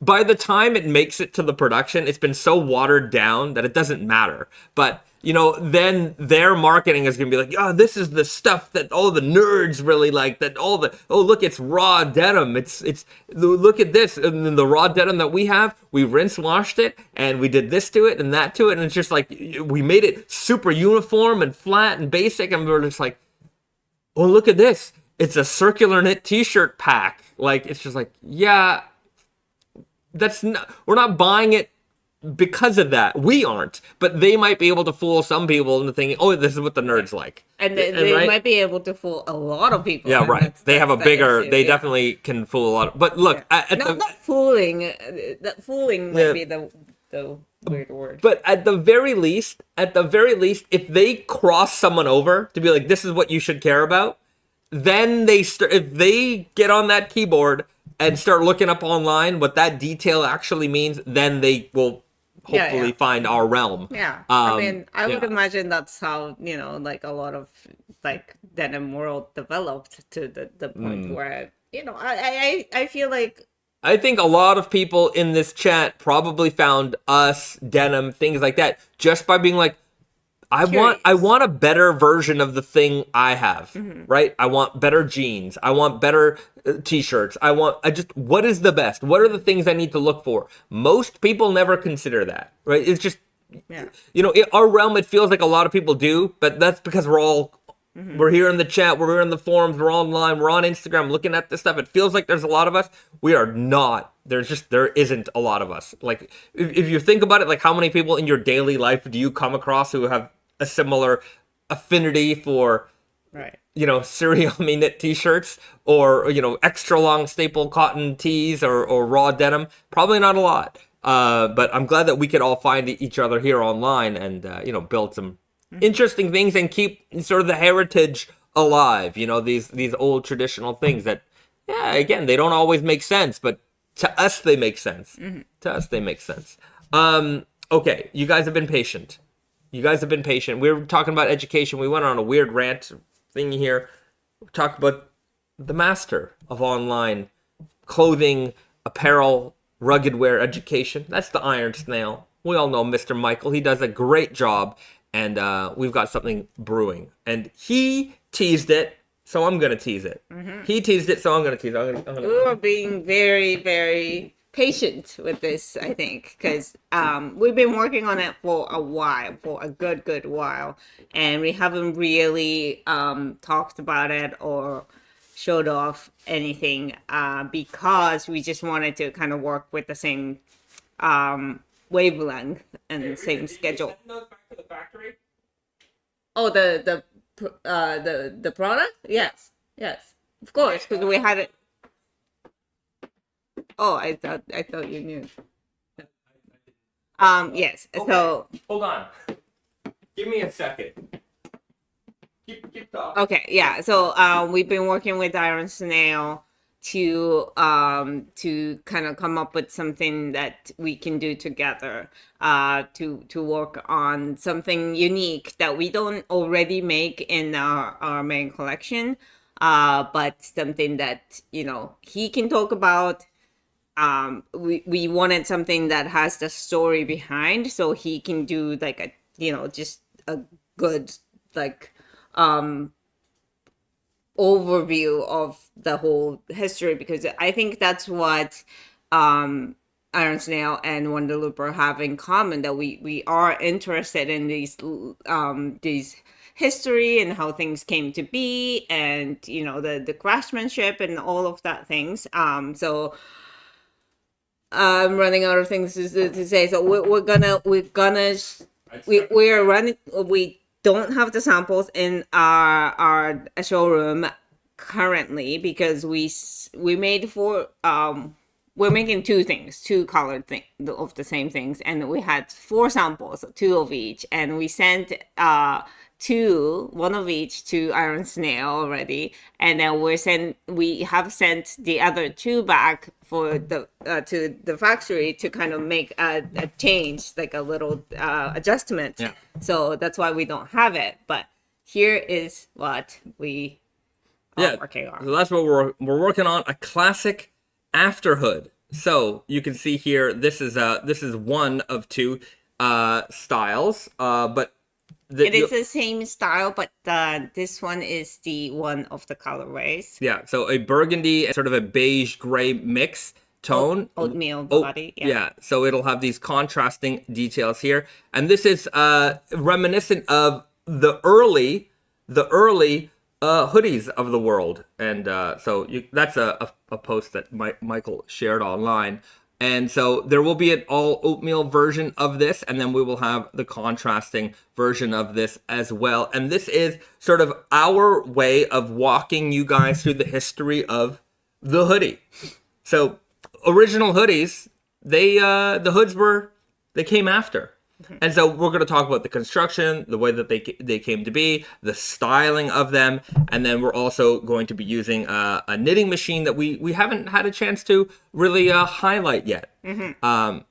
by the time it makes it to the production, it's been so watered down that it doesn't matter. But then their marketing is going to be like, oh, this is the stuff that all the nerds really like, look, it's raw denim. It's look at this. And then the raw denim that we have, we rinse washed it and we did this to it and that to it. And it's just like, we made it super uniform and flat and basic. And we're just like, oh, look at this. It's a circular knit t-shirt pack. Like, it's just like, yeah, we're not buying it because of that. We aren't, but they might be able to fool some people into thinking, oh, this is what the nerds like. And they right? might be able to fool a lot of people. Yeah, right. They have a bigger, issue, they definitely can fool a lot of, but look. Not fooling, that fooling might be the weird word. But at the very least, if they cross someone over to be like, this is what you should care about, then if they get on that keyboard and start looking up online what that detail actually means, then they will hopefully find our realm. Yeah. I would imagine that's how, like a lot of like denim world developed to the point where, I feel like, I think a lot of people in this chat probably found us, denim, things like that, just by being like, I want a better version of the thing I have, right? I want better jeans. I want better t-shirts. What is the best? What are the things I need to look for? Most people never consider that, right? It's just, our realm, it feels like a lot of people do, but that's because we're here in the chat, we're here in the forums, we're online, we're on Instagram looking at this stuff. It feels like there's a lot of us. We are not. There isn't a lot of us. Like, if you think about it, like how many people in your daily life do you come across who have a similar affinity for, right, Tsuriami knit t-shirts or, extra long staple cotton tees or raw denim? Probably not a lot. But I'm glad that we could all find each other here online and, build some interesting things and keep sort of the heritage alive. These old traditional things that, again, they don't always make sense, but to us, they make sense. To us, they make sense. Okay, you guys have been patient. We were talking about education. We went on a weird rant thing here. We talked about the master of online clothing, apparel, rugged wear education. That's the Iron Snail. We all know Mr. Michael. He does a great job, and we've got something brewing. And he teased it, so I'm going to tease it. He teased it, so I'm going to tease it. We were being very, very patient with this, I think, because we've been working on it for a good while, and we haven't really talked about it or showed off anything because we just wanted to kind of work with the same wavelength and the same schedule. Back to the factory? Oh, the product? Yes, of course, because we had it. Oh, I thought you knew. Yes. Okay. So hold on. Give me a second. Keep talking. Okay. Yeah. So we've been working with Iron Snail to kind of come up with something that we can do together. To work on something unique that we don't already make in our main collection. But something that he can talk about. We wanted something that has the story behind, so he can do like a just a good like overview of the whole history, because I think that's what Iron Snail and Wonderlooper have in common, that we are interested in these history and how things came to be, and the craftsmanship and all of that things. So I'm running out of things to say. So we're running. We don't have the samples in our showroom currently because we made we're making two colored things of the same things, and we had 4 samples, 2 of each, and we sent 2, one of each, to Iron Snail already, and then we have sent the other 2 back for to the factory to kind of make a change, like a little adjustment. Yeah. So that's why we don't have it. But here is what we are working on. So that's what we're working on, a classic after hood. So you can see here, this is one of 2 styles, but It is the same style, but this one is the one of the colorways. Yeah, so a burgundy and sort of a beige gray mix tone. Oatmeal body. Yeah, so it'll have these contrasting details here. And this is reminiscent of the early hoodies of the world. And that's a post that Michael shared online. And so there will be an all oatmeal version of this, and then we will have the contrasting version of this as well. And this is sort of our way of walking you guys through the history of the hoodie. So original hoodies, the hoods they came after. And so we're going to talk about the construction, the way that they came to be, the styling of them, and then we're also going to be using a knitting machine that we haven't had a chance to really highlight yet. And I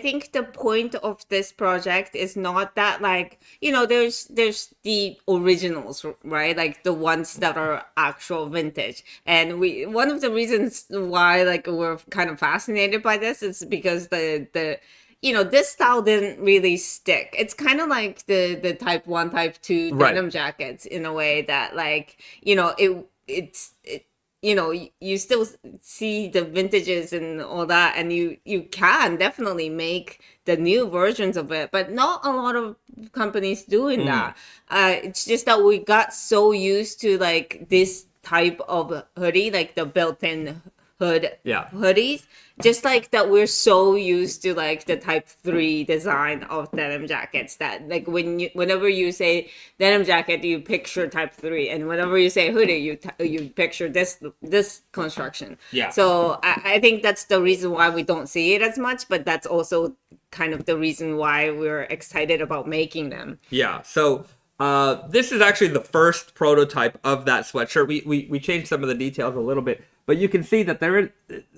think the point of this project is not that, like, you know, there's the originals, right? Like the ones that are actual vintage. And one of the reasons why, like, we're kind of fascinated by this is because the you know, this style didn't really stick. It's kind of like the type 1, type 2 denim jackets in a way that, like, you know, it's you know, you still see the vintages and all that, and you can definitely make the new versions of it, but not a lot of companies doing that. It's just that we got so used to, like, this type of hoodie, like the built-in hoodies, just like that we're so used to, like, the type 3 design of denim jackets that, like, whenever you say denim jacket, you picture type 3, and whenever you say hoodie, you picture this construction. So I think that's the reason why we don't see it as much, but that's also kind of the reason why we're excited about making them. So this is actually the first prototype of that sweatshirt. We changed some of the details a little bit, but you can see that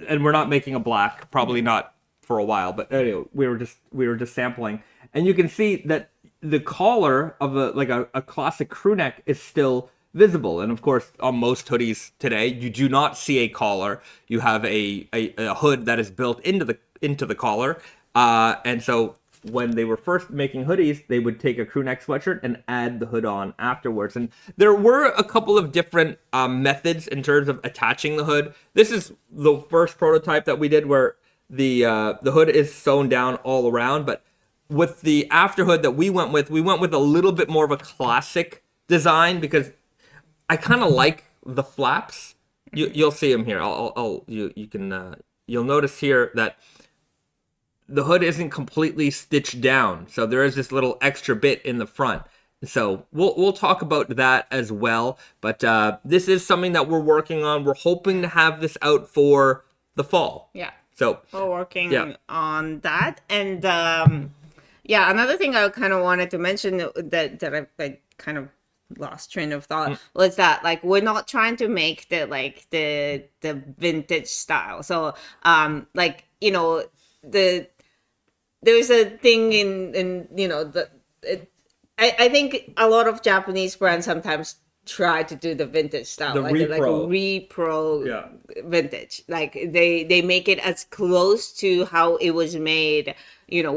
and we're not making a black, probably not for a while, but anyway, we were just sampling, and you can see that the collar of a classic crew neck is still visible. And of course, on most hoodies today, you do not see a collar. You have a hood that is built into the collar, and so when they were first making hoodies, they would take a crew neck sweatshirt and add the hood on afterwards. And there were a couple of different methods in terms of attaching the hood. This is the first prototype that we did where the hood is sewn down all around. But with the after hood that we went with a little bit more of a classic design because I kind of like the flaps. You'll see them here. You'll notice here that the hood isn't completely stitched down, so there is this little extra bit in the front. So we'll talk about that as well. But this is something that we're working on. We're hoping to have this out for the fall. So we're working on that. And another thing I kind of wanted to mention that I kind of lost train of thought was that, like, we're not trying to make the vintage style. So like, you know, there's a thing in you know, I think a lot of Japanese brands sometimes try to do the vintage style, like repro vintage. Like they make it as close to how it was made, you know,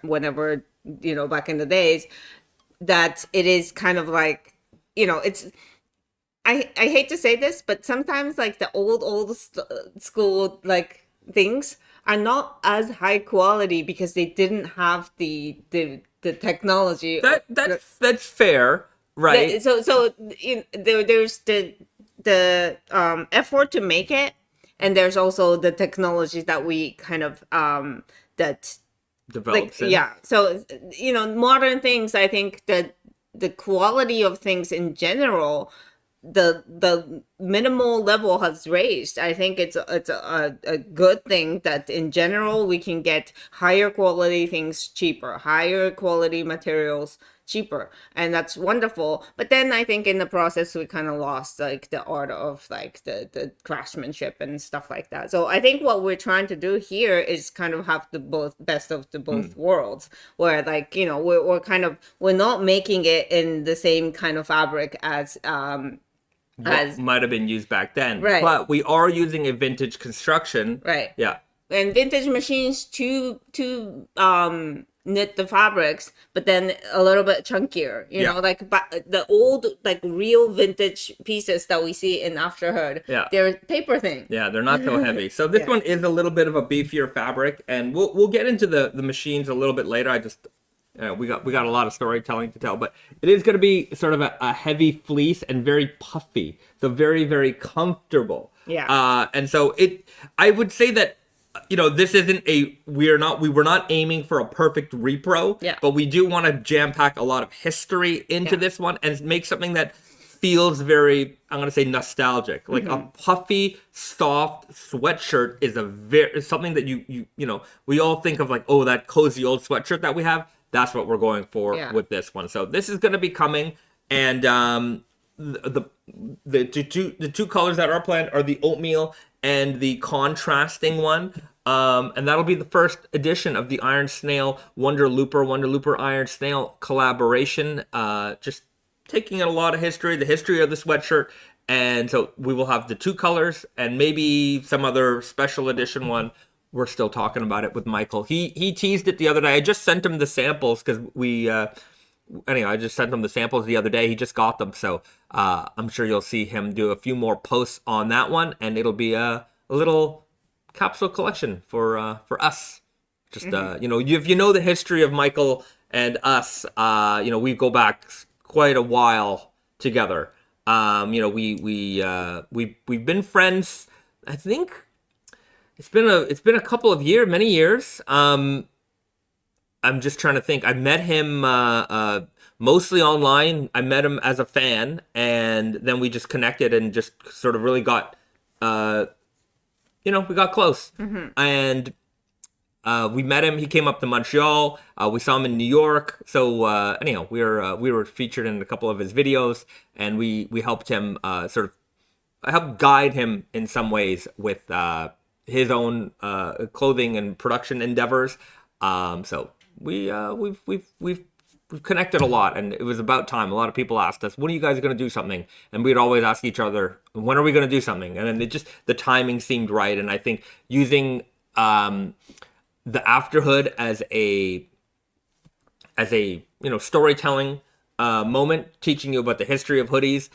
whenever, you know, back in the days, that it is kind of like, you know, it's, I hate to say this, but sometimes, like, the old school, like, things are not as high quality because they didn't have the technology. That's fair, right? So there's the effort to make it, and there's also the technology that we kind of that develops. Like, so, you know, modern things, I think that the quality of things in general, the minimal level has raised. I think it's a good thing that in general we can get higher quality things cheaper, higher quality materials cheaper, and that's wonderful. But then I think in the process we kind of lost, like, the art of, like, the craftsmanship and stuff like that. So I think what we're trying to do here is kind of have the best of the both worlds, where, like, you know, we're not making it in the same kind of fabric as might have been used back then, right? But we are using a vintage construction, right? Yeah, and vintage machines to knit the fabrics, but then a little bit chunkier, you Yeah. know, like the old, like real vintage pieces that we see in Afterhood. Yeah. They're paper thin. Yeah, they're not so heavy. So this Yeah. one is a little bit of a beefier fabric, and we'll get into the machines a little bit later. I just we got a lot of storytelling to tell, but it is going to be sort of a heavy fleece and very puffy, so very, very comfortable. Yeah. And so I would say that, you know, this isn't we were not aiming for a perfect repro, Yeah. but we do want to jam pack a lot of history into this one and make something that feels very, I'm going to say, nostalgic. Like a puffy, soft sweatshirt is something that you know, we all think of like, oh, that cozy old sweatshirt that we have. That's what we're going for with this one. So this is going to be coming, and the two colors that are planned are the oatmeal and the contrasting one. And that'll be the first edition of the Iron Snail Wonder Looper Iron Snail collaboration. Just taking in a lot of history, the history of the sweatshirt. And so we will have the two colors and maybe some other special edition one. We're still talking about it with Michael. He teased it the other day. I just sent him the samples because anyway, I just sent him the samples the other day. He just got them. So I'm sure you'll see him do a few more posts on that one. And it'll be a little capsule collection for us. Just you know, if you know the history of Michael and us, you know, we go back quite a while together. You know, we've been friends. I think it's been a couple of years, many years. I'm just trying to think. I met him mostly online. I met him as a fan, and then we just connected and just sort of really got, you know, we got close. And we met him. He came up to Montreal. We saw him in New York. So anyhow, we were featured in a couple of his videos, and we helped him sort of helped guide him in some ways with his own clothing and production endeavors. So we've connected a lot, and it was about time. A lot of people asked us, when are you guys going to do something? And we'd always ask each other, when are we going to do something? And then the timing seemed right. And I think using the Afterhood as a you know, storytelling moment, teaching you about the history of hoodies.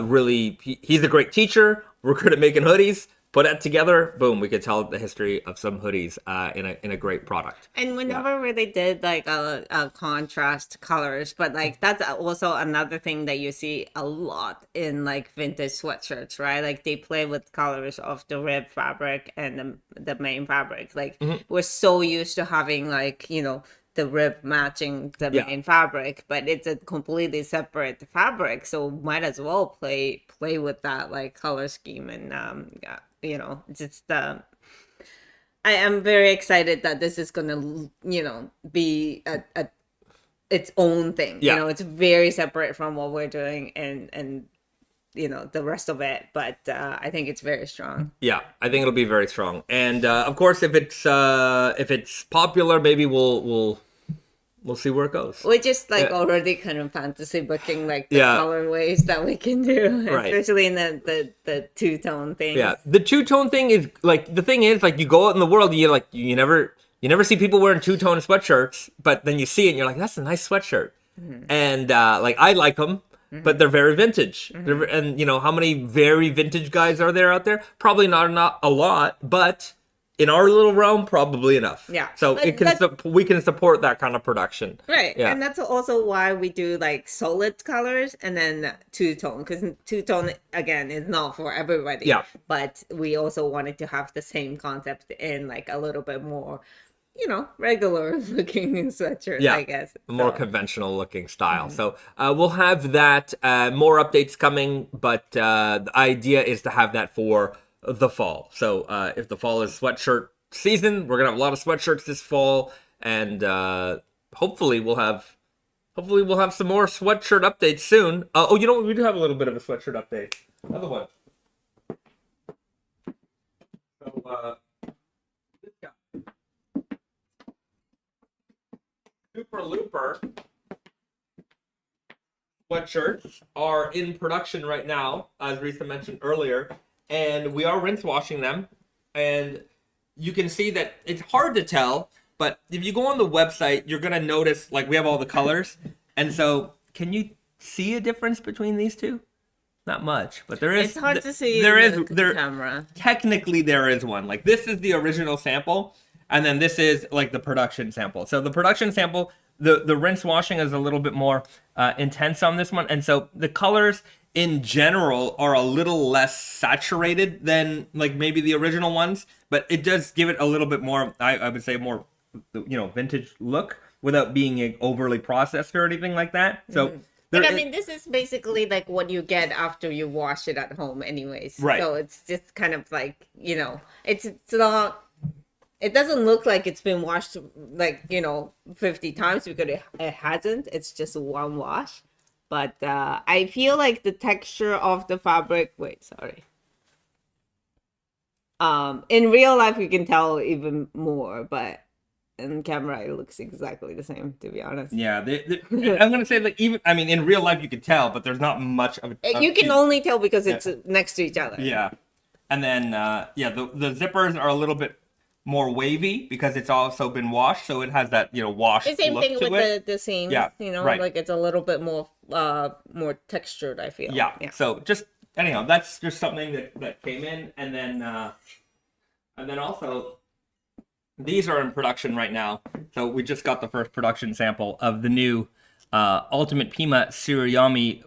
Really, he's a great teacher. We're good at making hoodies. Put it together, boom, we could tell the history of some hoodies in a great product. And we never really did like a contrast colors, but like that's also another thing that you see a lot in like vintage sweatshirts, right? Like they play with colors of the rib fabric and the main fabric. Like we're so used to having like, you know, the rib matching the main fabric, but it's a completely separate fabric, so might as well play with that like color scheme. And you know, just I am very excited that this is gonna, you know, be a its own thing. You know, it's very separate from what we're doing and you know, the rest of it, but I think it's very strong. Yeah, I think it'll be very strong. And of course, if it's popular, maybe we'll see where it goes. We're just like already kind of fantasy booking like the colorways that we can do, especially in the two-tone thing. Yeah, the two-tone thing is like, the thing is like, you go out in the world, you never see people wearing two-tone sweatshirts, but then you see it and you're like, that's a nice sweatshirt. And like, I like them. But they're very vintage. And you know, how many very vintage guys are there out there? Probably not a lot, but in our little realm, probably enough. Yeah. So we can support that kind of production. Right. Yeah. And that's also why we do like solid colors and then two-tone, because two-tone, again, is not for everybody. Yeah. But we also wanted to have the same concept in like a little bit more, you know, regular looking sweatshirt, I guess. More conventional looking style. So we'll have that, more updates coming, but the idea is to have that for the fall. So if the fall is sweatshirt season, we're going to have a lot of sweatshirts this fall, and hopefully we'll have some more sweatshirt updates soon. Oh, you know what? We do have a little bit of a sweatshirt update. Another one. So this guy. Super Looper sweatshirts are in production right now, as Risa mentioned earlier, and we are rinse washing them. And you can see that it's hard to tell, But if you go on the website, you're gonna notice like we have all the colors, and so can you see a difference between these two? Not much, but there is. It's hard to see There in is the camera. Technically, there is one. Like this is the original sample, and then this is like the production sample. So the production sample, the rinse washing is a little bit more intense on this one, and so the colors in general are a little less saturated than like maybe the original ones, but it does give it a little bit more. I would say more, vintage look without being overly processed or anything like that. So. But I mean, this is basically like what you get after you wash it at home anyways. Right. So it's just kind of like, it's not, it doesn't look like it's been washed like, 50 times because it hasn't. It's just one wash. But I feel like the texture of the fabric, in real life you can tell even more, but in camera it looks exactly the same, to be honest. Yeah, I'm gonna say like in real life you could tell, but there's not much of it. You can only tell because it's next to each other. Yeah, and then the zippers are a little bit more wavy because it's also been washed, so it has that washed the same look thing to with it. the seams. Yeah, right. Like it's a little bit more textured, I feel. Yeah. So just anyhow, that's just something that came in, and then also. These are in production right now. So we just got the first production sample of the new Ultimate Pima Tsuriami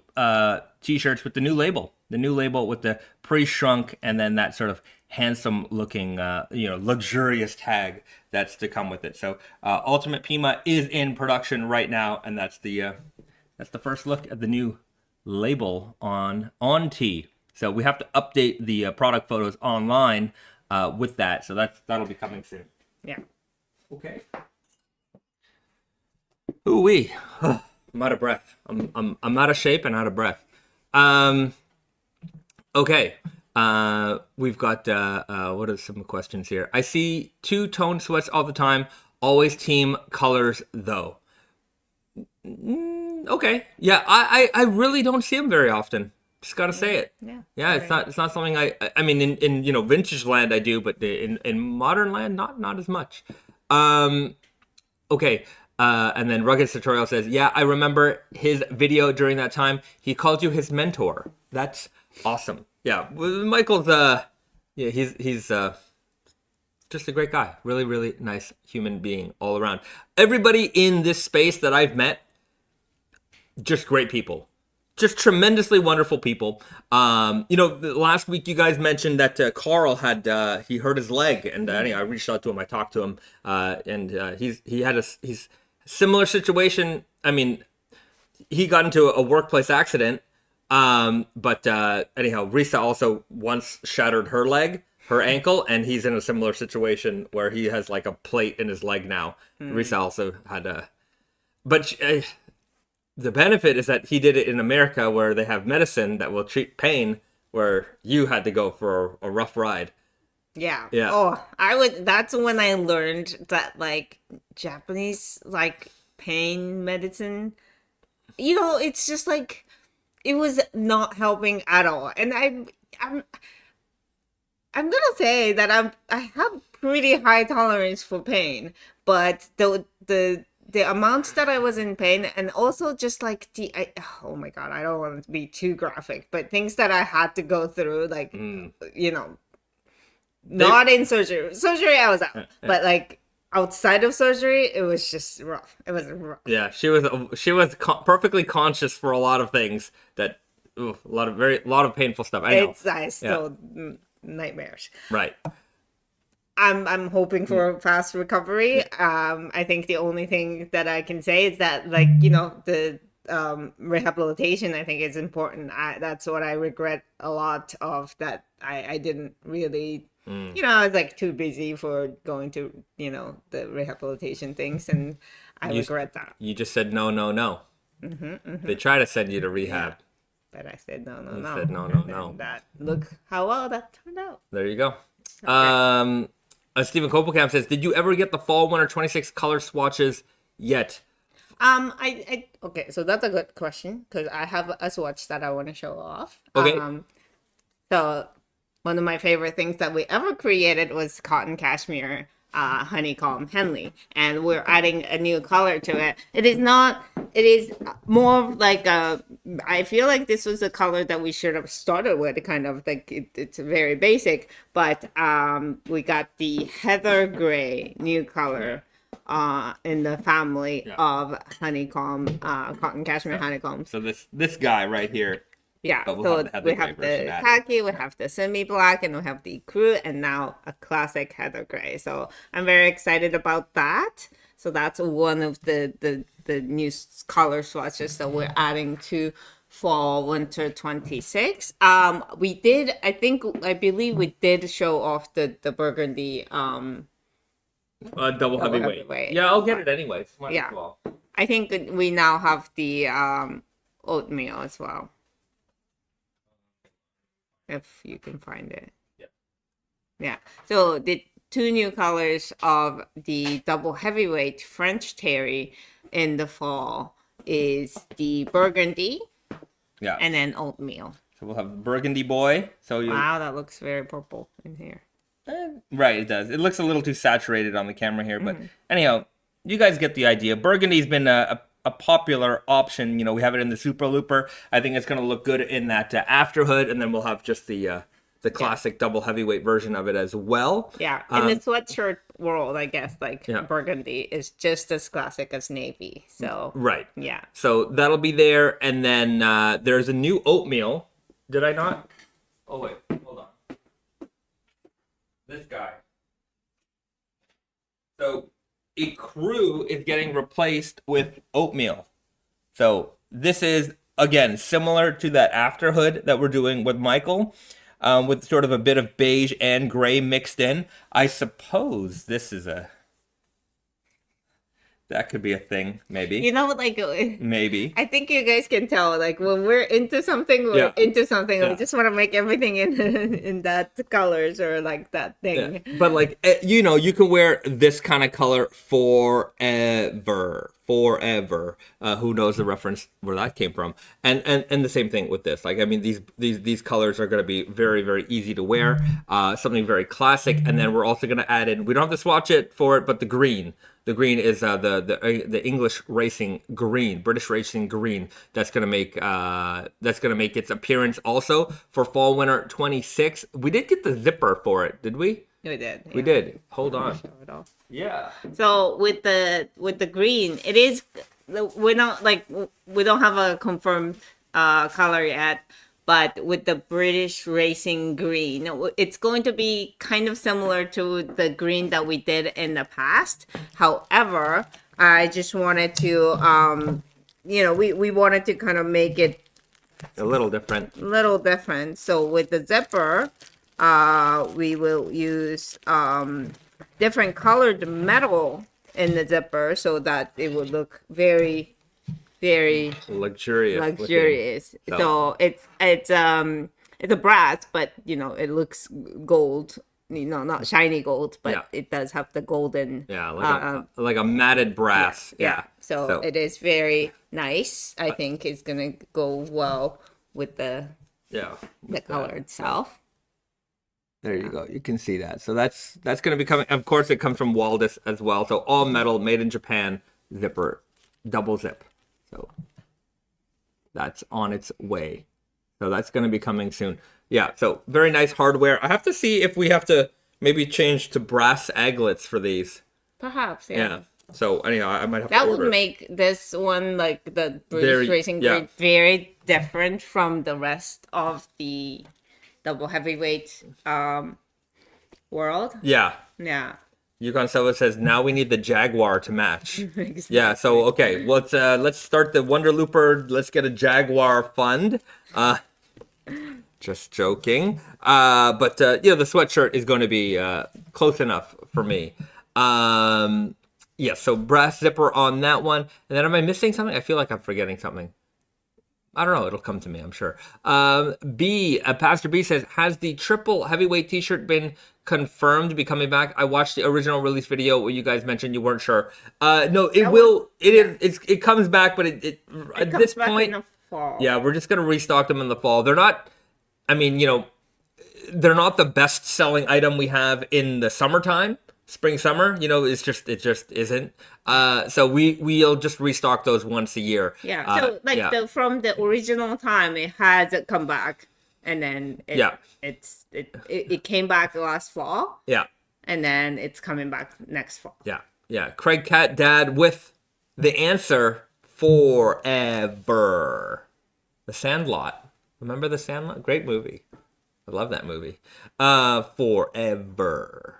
t-shirts with the new label. The new label with the pre-shrunk and then that sort of handsome looking, luxurious tag that's to come with it. So Ultimate Pima is in production right now, and that's the first look at the new label on tee. So we have to update the product photos online with that. So that'll be coming soon. Yeah. Okay. Ooh-wee. I'm out of breath. I'm out of shape and out of breath. Okay. We've got what are some questions here? I see two-tone sweats all the time. Always team colors though. Okay. Yeah, I really don't see them very often. Just gotta say it. Yeah. It's not something I mean in vintage land I do, but in modern land not as much. Okay. And then Rugged Tutorial says, yeah, I remember his video during that time. He called you his mentor. That's awesome. Yeah, Michael's he's just a great guy. Really, really nice human being all around. Everybody in this space that I've met, just great people. Just tremendously wonderful people. Last week you guys mentioned that Carl had he hurt his leg, and I reached out to him. I talked to him, and he had he's similar situation. I mean, he got into a workplace accident, but anyhow, Risa also once shattered her ankle, and he's in a similar situation where he has like a plate in his leg now. Risa also had but. The benefit is that he did it in America where they have medicine that will treat pain, where you had to go for a rough ride. Yeah. Yeah. Oh, that's when I learned that like Japanese like pain medicine, it's just like it was not helping at all. And I'm gonna say that I have pretty high tolerance for pain, but the amounts that I was in pain, and also just like oh my god, I don't want to be too graphic, but things that I had to go through, like not in surgery. Surgery I was out, but like outside of surgery, it was just rough. It was rough. Yeah, she was perfectly conscious for a lot of things that a lot of painful stuff. I still nightmares. Right. I'm hoping for a fast recovery. I think the only thing that I can say is that, like, the rehabilitation, I think, is important. That's what I regret a lot of, that I didn't really, I was like too busy for going to, the rehabilitation things, and I regret that. You just said no. They try to send you to rehab. Yeah. But I said no. You said no. Look how well that turned out. There you go. Okay. Stephen Kopelkamp says, did you ever get the fall winter 26 color swatches yet? Okay, so that's a good question, because I have a swatch that I want to show off. Okay. So one of my favorite things that we ever created was cotton cashmere. honeycomb henley, and we're adding a new color to it. It is more like I feel like this was a color that we should have started with, kind of like it's very basic, but we got the heather gray new color in the family of honeycomb, cotton cashmere honeycomb. So this guy right here. Yeah, But so we we have the khaki, we have the semi-black, and we have the crew, and now a classic heather gray. So I'm very excited about that. So that's one of the new color swatches that we're adding to fall winter 26. I believe we did show off the burgundy double heavyweight. Yeah, I'll get it anyways. Might as well. I think that we now have the oatmeal as well. If you can find it. Yeah. So the two new colors of the double heavyweight French terry in the fall is the burgundy. Yeah. And then oatmeal. So we'll have burgundy boy. Wow, that looks very purple in here. Right, it does. It looks a little too saturated on the camera here, but anyhow, you guys get the idea. Burgundy's been a popular option. You know, we have it in the Super Looper. I think it's going to look good in that after hood, and then we'll have just the classic double heavyweight version of it as well. Yeah, in the sweatshirt world, I guess, burgundy is just as classic as navy. So right, yeah. So that'll be there, and then there's a new oatmeal. Did I not? Oh wait, hold on. This guy. So a crew is getting replaced with oatmeal. So this is, again, similar to that after hood that we're doing with Michael, with sort of a bit of beige and gray mixed in. I suppose this is that could be a thing, maybe. You know, maybe. I think you guys can tell, when we're into something, we're into something. We just want to make everything in that colors or that thing. Yeah. But you can wear this kind of color forever. Who knows the reference where that came from? And the same thing with this. These colors are going to be very, very easy to wear. Something very classic. And then we're also going to add in, we don't have to swatch it for it, but the green. The green is the English racing green, British racing green. That's gonna make its appearance also for fall winter 26. We did get the zipper for it, did we? We did. Yeah. We did. Hold on. Yeah. So with the green, it is, we don't have a confirmed color yet. But with the British racing green, it's going to be kind of similar to the green that we did in the past. However, I just wanted to, we wanted to kind of make it a little different. So with the zipper, we will use different colored metal in the zipper so that it would look very luxurious. So it's a brass, but it looks gold. Not shiny gold, but it does have the golden. Yeah, like a matted brass. Yeah. So it is very nice. I think it's gonna go well with the color itself. There you go. You can see that. So that's going to be coming. Of course, it comes from Waldis as well. So all metal, made in Japan, zipper, double zip. So that's on its way. So that's going to be coming soon. Yeah, so very nice hardware. I have to see if we have to maybe change to brass aglets for these. Perhaps, yeah. So anyhow, I might have to order. That would make this one, the British racing grade, very different from the rest of the double heavyweight world. Yeah. Yukon Silva says, now we need the Jaguar to match. Exactly. Yeah, so, okay, let's start the Wonder Looper. Let's get a Jaguar fund. Just joking. But the sweatshirt is going to be close enough for me. So brass zipper on that one. And then am I missing something? I feel like I'm forgetting something. I don't know. It'll come to me, I'm sure. Pastor B says, has the triple heavyweight t-shirt been confirmed to be coming back? I watched the original release video where you guys mentioned you weren't sure. No, it will. It comes back, but it at this point, in the fall. Yeah, we're just going to restock them in the fall. They're not, they're not the best selling item we have in the summertime. spring summer, it just isn't. So we'll just restock those once a year. Yeah. So like from the original time, it has come back, and then it came back last fall. Yeah. And then it's coming back next fall. Yeah. Yeah. Craig Cat Dad with the answer forever. The Sandlot. Remember The Sandlot? Great movie. I love that movie. Forever.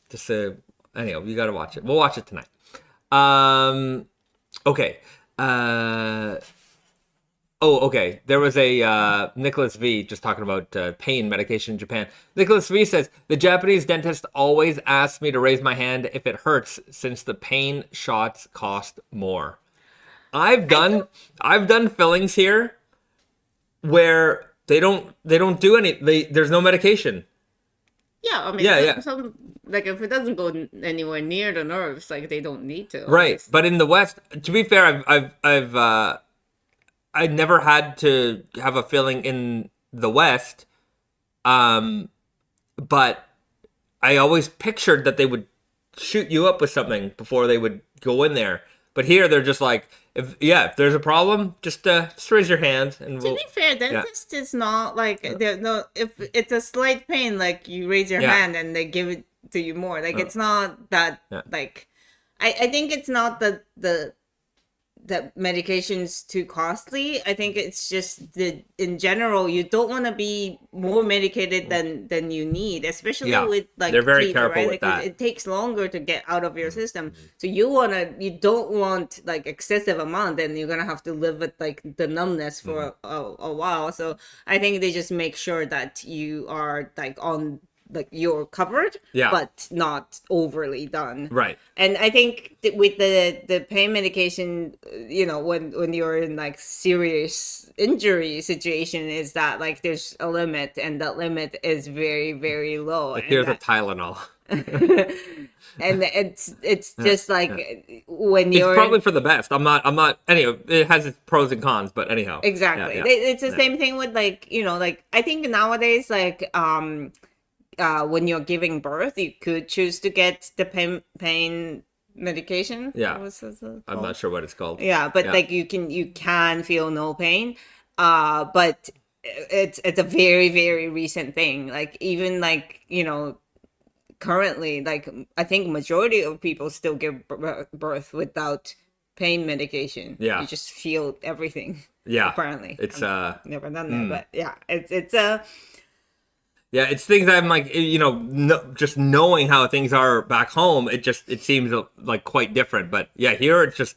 Just anyhow, you got to watch it. We'll watch it tonight. Okay. Okay. There was a Nicholas V just talking about pain medication in Japan. Nicholas V says, the Japanese dentist always asks me to raise my hand if it hurts since the pain shots cost more. I've done fillings here where they don't do any. There's no medication. Yeah, I mean, some like if it doesn't go anywhere near the nerves, like they don't need to. Right, but in the West, to be fair, I never had to have a filling in the West, but I always pictured that they would shoot you up with something before they would go in there. But here they're just like, if there's a problem, just raise your hand and to be fair, dentist is not like if it's a slight pain, like you raise your hand and they give it to you more. Like it's not that like I think it's not that medication's too costly. I think it's just in general you don't want to be more medicated than you need, especially with like they're very teeth, careful right? with like that. it takes longer to get out of your system, so you don't want like excessive amount, and you're gonna have to live with like the numbness for a while. So I think they just make sure that you are like on like you're covered, but not overly done. Right. And I think with the pain medication, when you're in like serious injury situation, is that like there's a limit, and that limit is very, very low. Like here's a Tylenol. And it's just like when it's you're probably for the best. I'm not anyway, it has its pros and cons, but anyhow. Exactly. It's the same thing with like, like I think nowadays like when you're giving birth, you could choose to get the pain medication. Yeah, I'm not sure what it's called. Yeah, but like you can feel no pain. But it's a very, very recent thing. Like even like currently, like I think majority of people still give birth without pain medication. Yeah, you just feel everything. Yeah, apparently it's never done that, but yeah, it's yeah, it's things I'm like, just knowing how things are back home, it seems like quite different. But yeah, here it's just,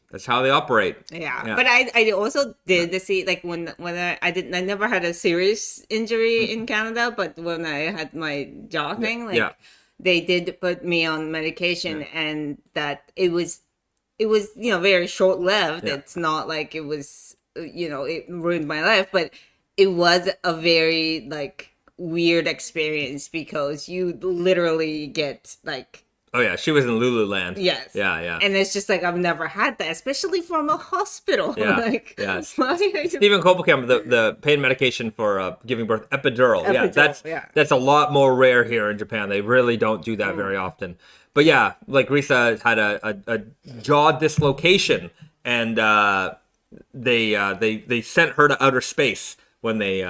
that's how they operate. Yeah. But I also did see, like when I never had a serious injury in Canada, but when I had my jaw thing, like they did put me on medication, and that it was very short lived. It's not like it was, it ruined my life, but it was a very like weird experience because you literally get like, oh yeah, she was in Lululand. Yes. Yeah. And it's just like I've never had that, especially from a hospital. Yeah. Like, Stephen Kopelkamp, the pain medication for giving birth, epidural. That's a lot more rare here in Japan. They really don't do that very often. But yeah, like Risa had a jaw dislocation, and they sent her to outer space when they.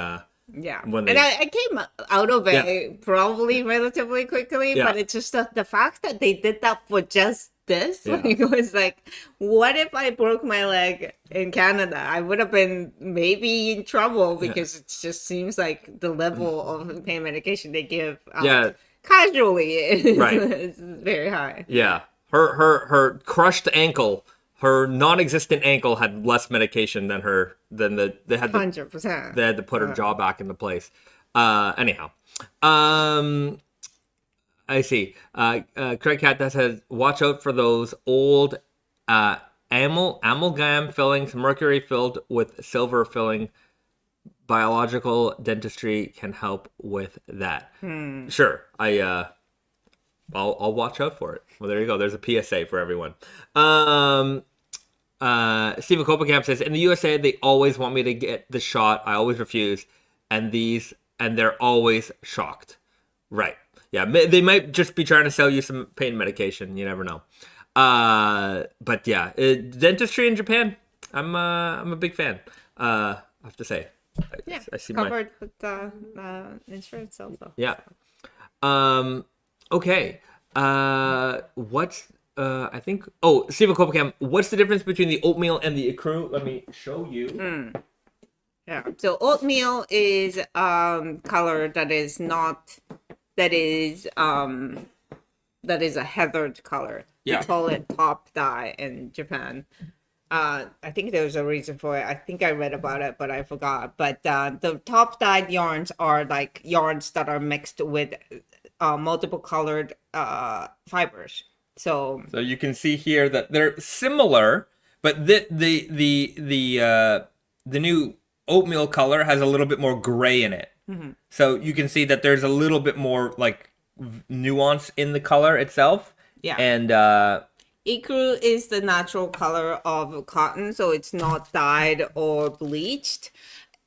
I came out of it probably relatively quickly, but it's just the fact that they did that for just this. Like, it was like, what if I broke my leg in Canada? I would have been maybe in trouble because it just seems like the level of pain medication they give out casually is very high. Yeah, her crushed ankle. Her non-existent ankle had less medication than they had 100%. They had to put her jaw back into place. Anyhow, I see. Craig Cat that says, watch out for those old amalgam fillings, mercury filled with silver filling. Biological dentistry can help with that. Sure, I'll watch out for it. Well, there you go. There's a PSA for everyone. Stephen Kopelkamp says, in the USA, they always want me to get the shot. I always refuse. And they're always shocked. Right. Yeah, they might just be trying to sell you some pain medication. You never know. But yeah, dentistry in Japan, I'm a big fan. I have to say. Yeah, I see covered with the insurance also. Yeah. Okay. What's I think. Oh, Siva Kopacam. What's the difference between the oatmeal and the ecru? Let me show you. Yeah. So oatmeal is color that is not that is a heathered color. Yeah. We call it top dye in Japan. I think there's a reason for it. I think I read about it, but I forgot. But the top dyed yarns are like yarns that are mixed with multiple colored fibers. So you can see here that they're similar, but the new oatmeal color has a little bit more gray in it. So you can see that there's a little bit more like nuance in the color itself. Yeah. And ecru is the natural color of cotton, so it's not dyed or bleached.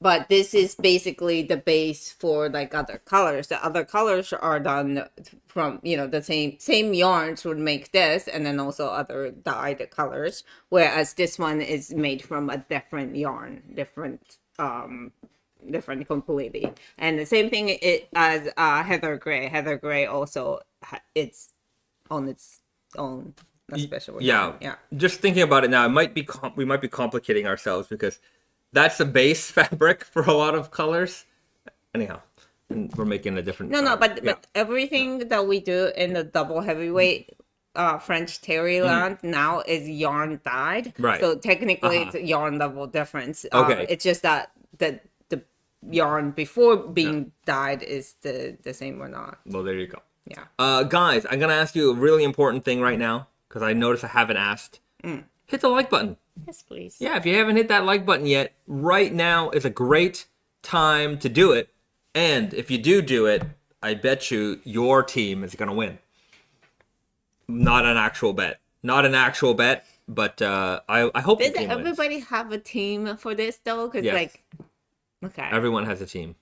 But this is basically the base for like other colors. The other colors are done from, the same yarns would make this, and then also other dyed colors. Whereas this one is made from a different yarn, different completely. And the same thing as heather gray. Heather gray also it's on its own a special yarn. Yeah. Just thinking about it now, we might be complicating ourselves because that's the base fabric for a lot of colors. Anyhow, and we're making a different. But everything that we do in the double heavyweight French terry land now is yarn dyed. Right. So technically, it's a yarn level difference. Okay. It's just that the yarn before being dyed is the same or not. Well, there you go. Yeah. Guys, I'm gonna ask you a really important thing right now because I noticed I haven't asked. Hit the like button. Yes, please. Yeah, if you haven't hit that like button yet, right now is a great time to do it. And if you do it, I bet you your team is going to win. Not an actual bet, but I hope Does the team everybody wins. have a team for this though? Because Yes. okay. Everyone has a team.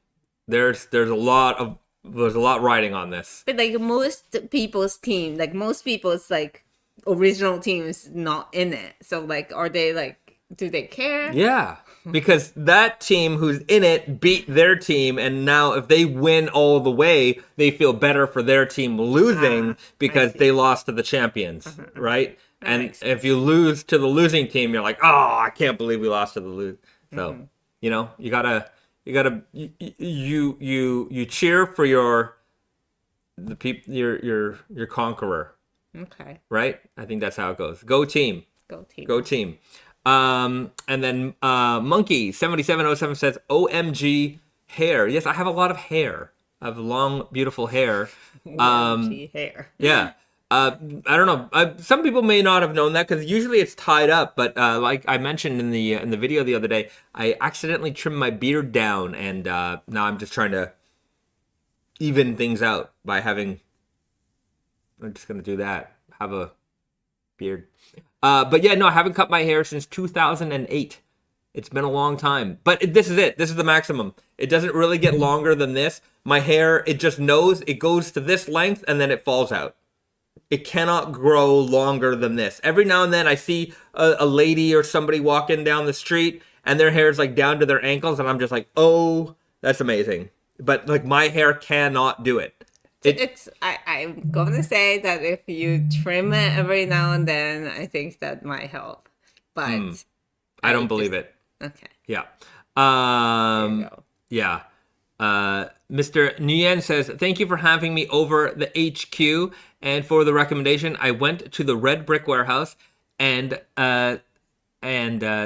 There's a lot riding on this. But like most people's team, like most people's like original team is not in it. So like, are they like, do they care? Yeah, because that team who's in it beat their team, and now if they win all the way, they feel better for their team losing because they lost to the champions, right? And if you lose to the losing team, you're like, oh, I can't believe we lost to the lose. So, you gotta cheer for your conqueror. Okay. Right? I think that's how it goes. Go team. Go team. And then Monkey 7707 says OMG hair. Yes, I have a lot of hair. I have long, beautiful hair. OMG hair. Yeah. I don't know. Some people may not have known that because usually it's tied up. But like I mentioned in the video the other day, I accidentally trimmed my beard down, and now I'm just trying to even things out by having. I'm just gonna do that. Have a beard. But yeah, no, I haven't cut my hair since 2008. It's been a long time. But this is it. This is the maximum. It doesn't really get longer than this. My hair, it just knows it goes to this length and then it falls out. It cannot grow longer than this. Every now and then I see a lady or somebody walking down the street and their hair is like down to their ankles, and I'm just like, oh, that's amazing. But like my hair cannot do it. I'm going to say that if you trim it every now and then, I think that might help. But I don't believe it. Okay. Yeah. There you go. Yeah. Mr. Nguyen says, thank you for having me over the HQ and for the recommendation. I went to the Red Brick Warehouse and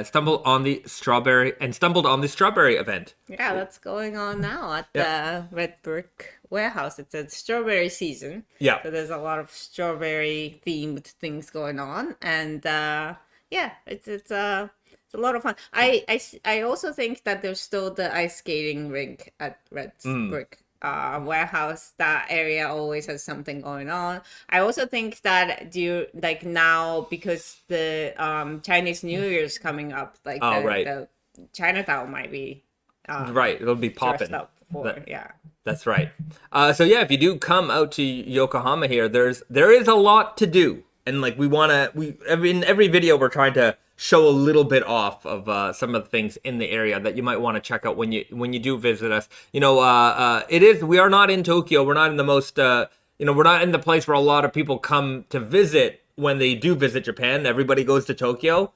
stumbled on the strawberry event. Yeah, that's going on now at the Red Brick Warehouse. It's a strawberry season. Yeah. So there's a lot of strawberry themed things going on, and it's a lot of fun. I also think that there's still the ice skating rink at Red Brick Warehouse. That area always has something going on. I also think that now because the Chinese New Year is coming up, the Chinatown might be right, it'll be popping. before. Yeah. That's right. So yeah, if you do come out to Yokohama here, there is a lot to do, and like in every video we're trying to show a little bit off of some of the things in the area that you might want to check out when you do visit us. We are not in Tokyo. We're not in the most we're not in the place where a lot of people come to visit when they do visit Japan. Everybody goes to Tokyo.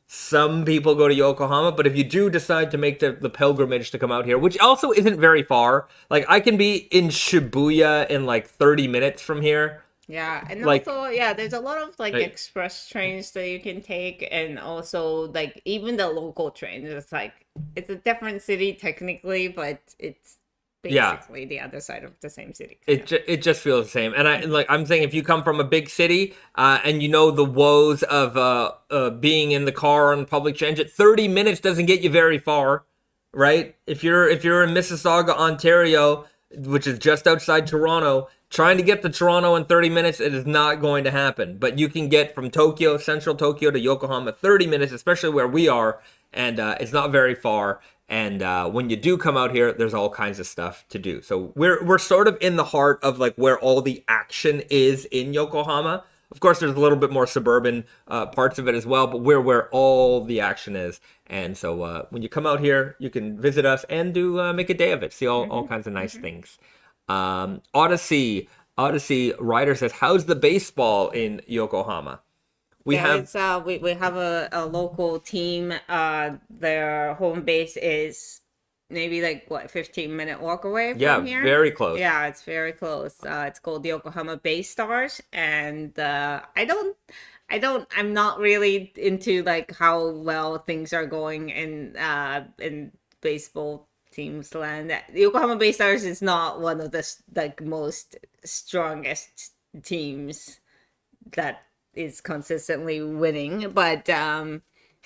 Some people go to Yokohama, but if you do decide to make the pilgrimage to come out here, which also isn't very far, like I can be in Shibuya in like 30 minutes from here. Yeah, and Like- also, there's a lot of like express trains that you can take, and also like even the local trains. It's a different city technically, but it's basically the other side of the same city. It just feels the same. And I'm saying, if you come from a big city and you know the woes of being in the car on public transit, 30 minutes doesn't get you very far, right? If you're in Mississauga, Ontario, which is just outside Toronto, trying to get to Toronto in 30 minutes, it is not going to happen. But you can get from Tokyo, central Tokyo, to Yokohama 30 minutes, especially where we are, and it's not very far. And when you do come out here, there's all kinds of stuff to do. So we're sort of in the heart of like where all the action is in Yokohama. Of course, there's a little bit more suburban parts of it as well, but we're where all the action is. And so when you come out here, you can visit us and do make a day of it. See all kinds of nice things. Odyssey Ryder says, how's the baseball in Yokohama? We have a local team. Their home base is maybe 15-minute walk away from here. Very close. Yeah, it's very close. It's called the Yokohama Bay Stars, and I'm not really into like how well things are going in baseball teams land. The Yokohama Bay Stars is not one of the most strongest teams that is consistently winning, but I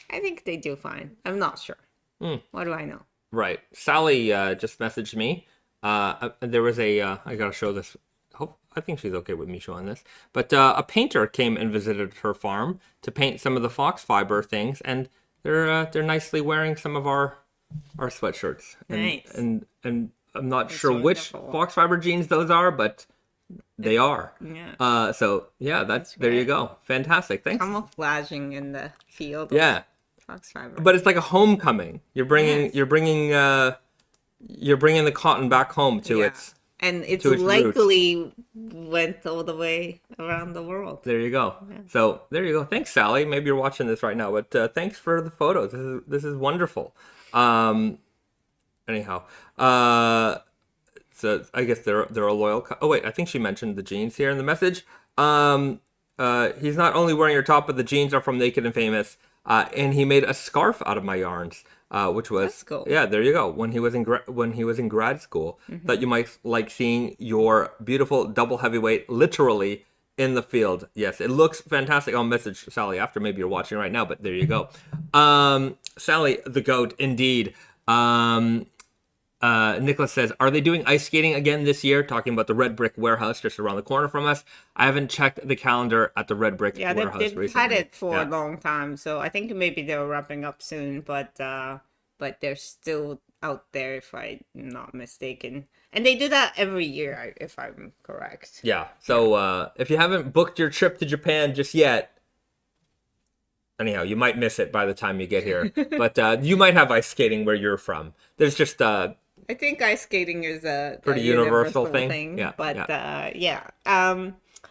think they do fine. I'm not sure. What do I know? Right. Sally just messaged me. There was I gotta show this. I think she's okay with me showing this. But a painter came and visited her farm to paint some of the FoxFibre things, and they're nicely wearing some of our sweatshirts. Nice. And I'm not sure which FoxFibre jeans those are, but they are. Yeah. So yeah, there you go. Fantastic. Thanks. Camouflaging in the field. Yeah. FoxFibre. But it's like a homecoming. You're bringing the cotton back home to its. And it's to its likely went all the way around the world. There you go. Yeah. So there you go. Thanks, Sally. Maybe you're watching this right now, but thanks for the photos. This is wonderful. Anyhow, so I guess they're a loyal. Oh wait, I think she mentioned the jeans here in the message. He's not only wearing your top, but the jeans are from Naked and Famous, and he made a scarf out of my yarns. Which was That's cool. Yeah, there you go. When he was in grad school, that you might like seeing your beautiful double heavyweight literally in the field. Yes, it looks fantastic. I'll message Sally after. Maybe you're watching right now, but there you go. Sally the goat, indeed. Nicholas says, are they doing ice skating again this year? Talking about the Red Brick Warehouse just around the corner from us. I haven't checked the calendar at the Red Brick Warehouse they've recently. had it for a long time, so I think maybe they're wrapping up soon, but they're still out there if I'm not mistaken. And they do that every year, if I'm correct. Yeah, so if you haven't booked your trip to Japan just yet, anyhow, you might miss it by the time you get here. But you might have ice skating where you're from. There's just I think ice skating is a pretty universal thing. Yeah, but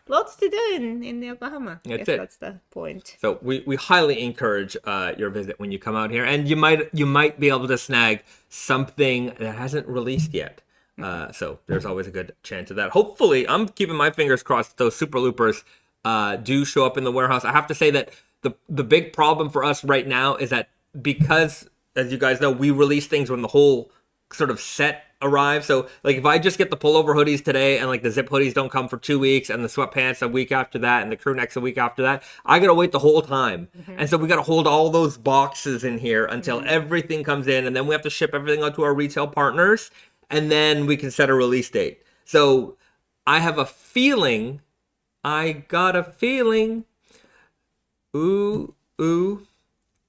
lots to do in Yokohama. That's the point. So we highly encourage your visit when you come out here, and you might be able to snag something that hasn't released yet. So there's always a good chance of that. Hopefully, I'm keeping my fingers crossed those Super Loopers do show up in the warehouse. I have to say that the big problem for us right now is that because, as you guys know, we release things when the whole sort of set arrives. So like if I just get the pullover hoodies today and like the zip hoodies don't come for 2 weeks and the sweatpants a week after that and the crew necks a week after that, I gotta wait the whole time. And so we gotta hold all those boxes in here until everything comes in, and then we have to ship everything out to our retail partners, and then we can set a release date. So I got a feeling, ooh,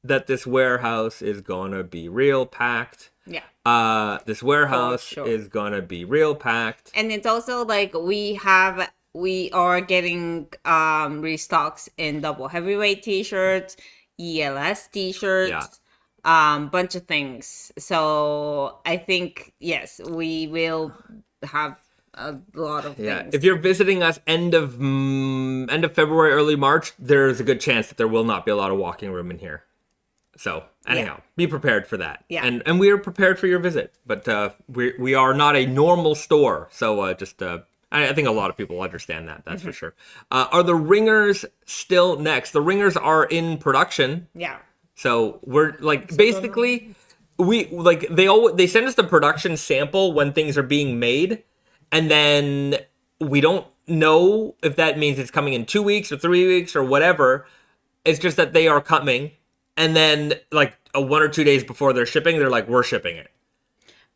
that this warehouse is gonna be real packed. Yeah. This warehouse sure. is gonna be real packed. And it's also like we are getting restocks in double heavyweight t-shirts, ELS t-shirts, bunch of things. So I think yes, we will have a lot of things. If you're visiting us end of February, early March, there's a good chance that there will not be a lot of walking room in here. So anyhow, be prepared for that. Yeah. And we are prepared for your visit, but we are not a normal store. So I think a lot of people understand that. That's for sure. Are the ringers still next? The ringers are in production. Yeah. So we're like basically they send us the production sample when things are being made, and then we don't know if that means it's coming in 2 weeks or 3 weeks or whatever. It's just that they are coming. And then, like, 1 or 2 days before they're shipping, they're like, we're shipping it.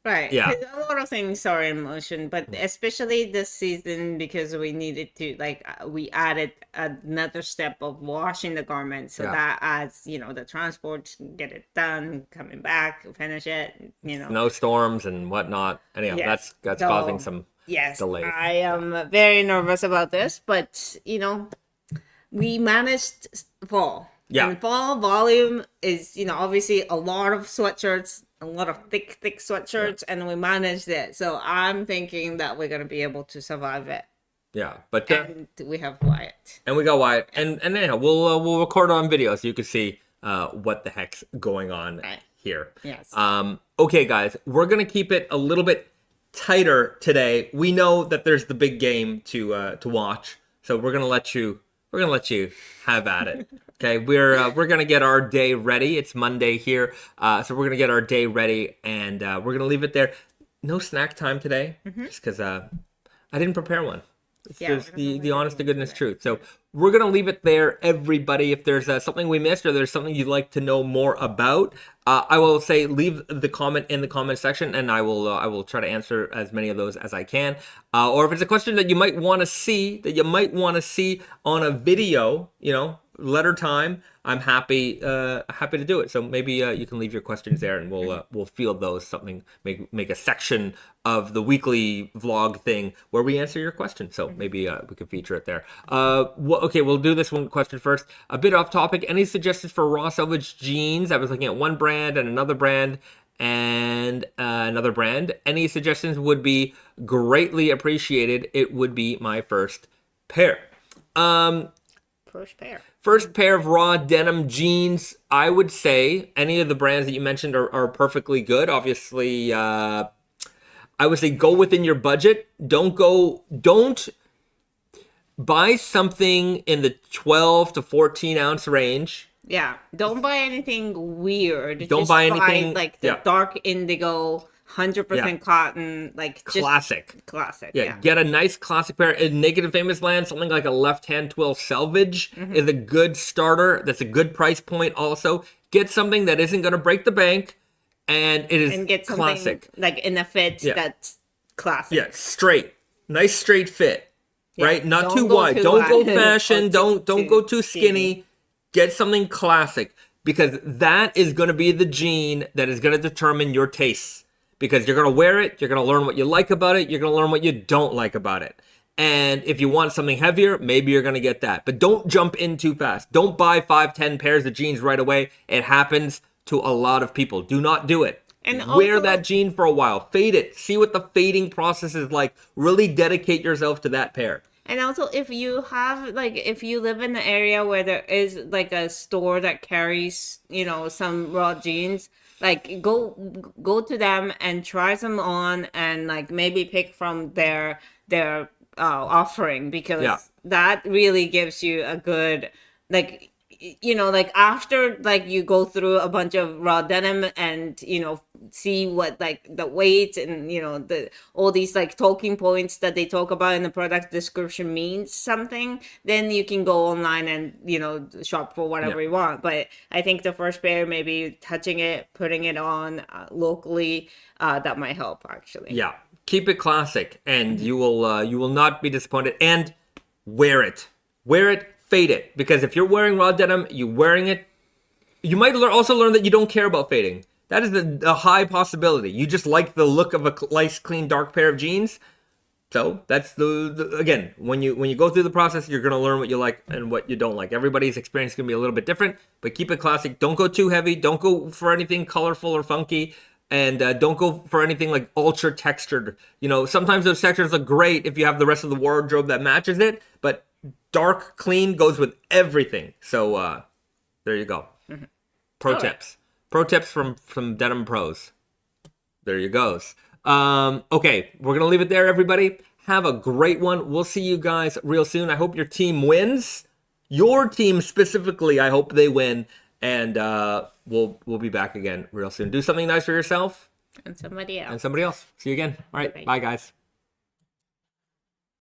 Right. Yeah. A lot of things are in motion, but especially this season because we needed to, like, we added another step of washing the garment. So that adds, the transport, get it done, coming back, finish it, Snowstorms and whatnot. Anyhow, that's causing some delays. I am very nervous about this, but, we managed fall. Yeah. And fall volume is, obviously a lot of sweatshirts, a lot of thick sweatshirts, and we managed it. So I'm thinking that we're going to be able to survive it. Yeah, but and we have Wyatt. And we got Wyatt. And anyhow, we'll record on video so you can see what the heck's going on here. Yes. Okay, guys, we're going to keep it a little bit tighter today. We know that there's the big game to watch, so we're going to let you have at it. Okay, we're gonna get our day ready. It's Monday here, so we're gonna get our day ready, and we're gonna leave it there. No snack time today, just because I didn't prepare one. It's just the honest to goodness truth. So we're gonna leave it there, everybody. If there's something we missed or there's something you'd like to know more about, I will say leave the comment in the comment section, and I will try to answer as many of those as I can. Or if it's a question that you might want to see on a video, letter time, I'm happy to do it. So maybe you can leave your questions there, and we'll field those. Make a section of the weekly vlog thing where we answer your question. So maybe we could feature it there. Okay, we'll do this one question first. A bit off topic. Any suggestions for raw selvage jeans? I was looking at one brand and another brand and another brand. Any suggestions would be greatly appreciated. It would be my first pair. First pair of raw denim jeans, I would say any of the brands that you mentioned are perfectly good. Obviously, I would say go within your budget. Don't buy something in the 12 to 14 ounce range. Yeah, don't buy anything weird. Don't buy anything like the dark indigo, 100% cotton, like classic. Yeah, get a nice classic pair. In Naked and Famous land, something like a left hand twill selvage is a good starter. That's a good price point. Also, get something that isn't going to break the bank, and it is get classic, like in a fit that's classic. Yeah, nice straight fit, right? Not don't too go wide. too Don't go wide. fashion. Don't go too skinny. Get something classic, because that is going to be the jean that is going to determine your tastes. Because you're going to wear it, you're going to learn what you like about it, you're going to learn what you don't like about it. And if you want something heavier, maybe you're going to get that. But don't jump in too fast. Don't buy 5-10 pairs of jeans right away. It happens to a lot of people. Do not do it. And wear that jean for a while. Fade it. See what the fading process is like. Really dedicate yourself to that pair. And also, if you live in the area where there is like a store that carries, some raw jeans, like go to them and try some on, and like maybe pick from their offering, because that really gives you a good, like, like after like you go through a bunch of raw denim and see what like the weight and all these like talking points that they talk about in the product description means something, then you can go online and shop for whatever you want. But I think the first pair, maybe touching it, putting it on locally, that might help actually. Yeah, keep it classic, and you will not be disappointed. And wear it, fade it, because if you're wearing raw denim, you're wearing it You might also learn that you don't care about fading. That is a high possibility. You just like the look of a nice, clean, dark pair of jeans. So that's again, when you go through the process, you're gonna learn what you like and what you don't like. Everybody's experience is gonna be a little bit different, but keep it classic. Don't go too heavy. Don't go for anything colorful or funky, and don't go for anything like ultra textured. You know, sometimes those textures look great if you have the rest of the wardrobe that matches it, but dark, clean goes with everything. So there you go. Mm-hmm. Pro tips from Denim Pros. There you goes. Okay, we're gonna leave it there, everybody. Have a great one. We'll see you guys real soon. I hope your team wins. Your team specifically, I hope they win. And we'll be back again real soon. Do something nice for yourself. And somebody else. See you again. All right, bye guys.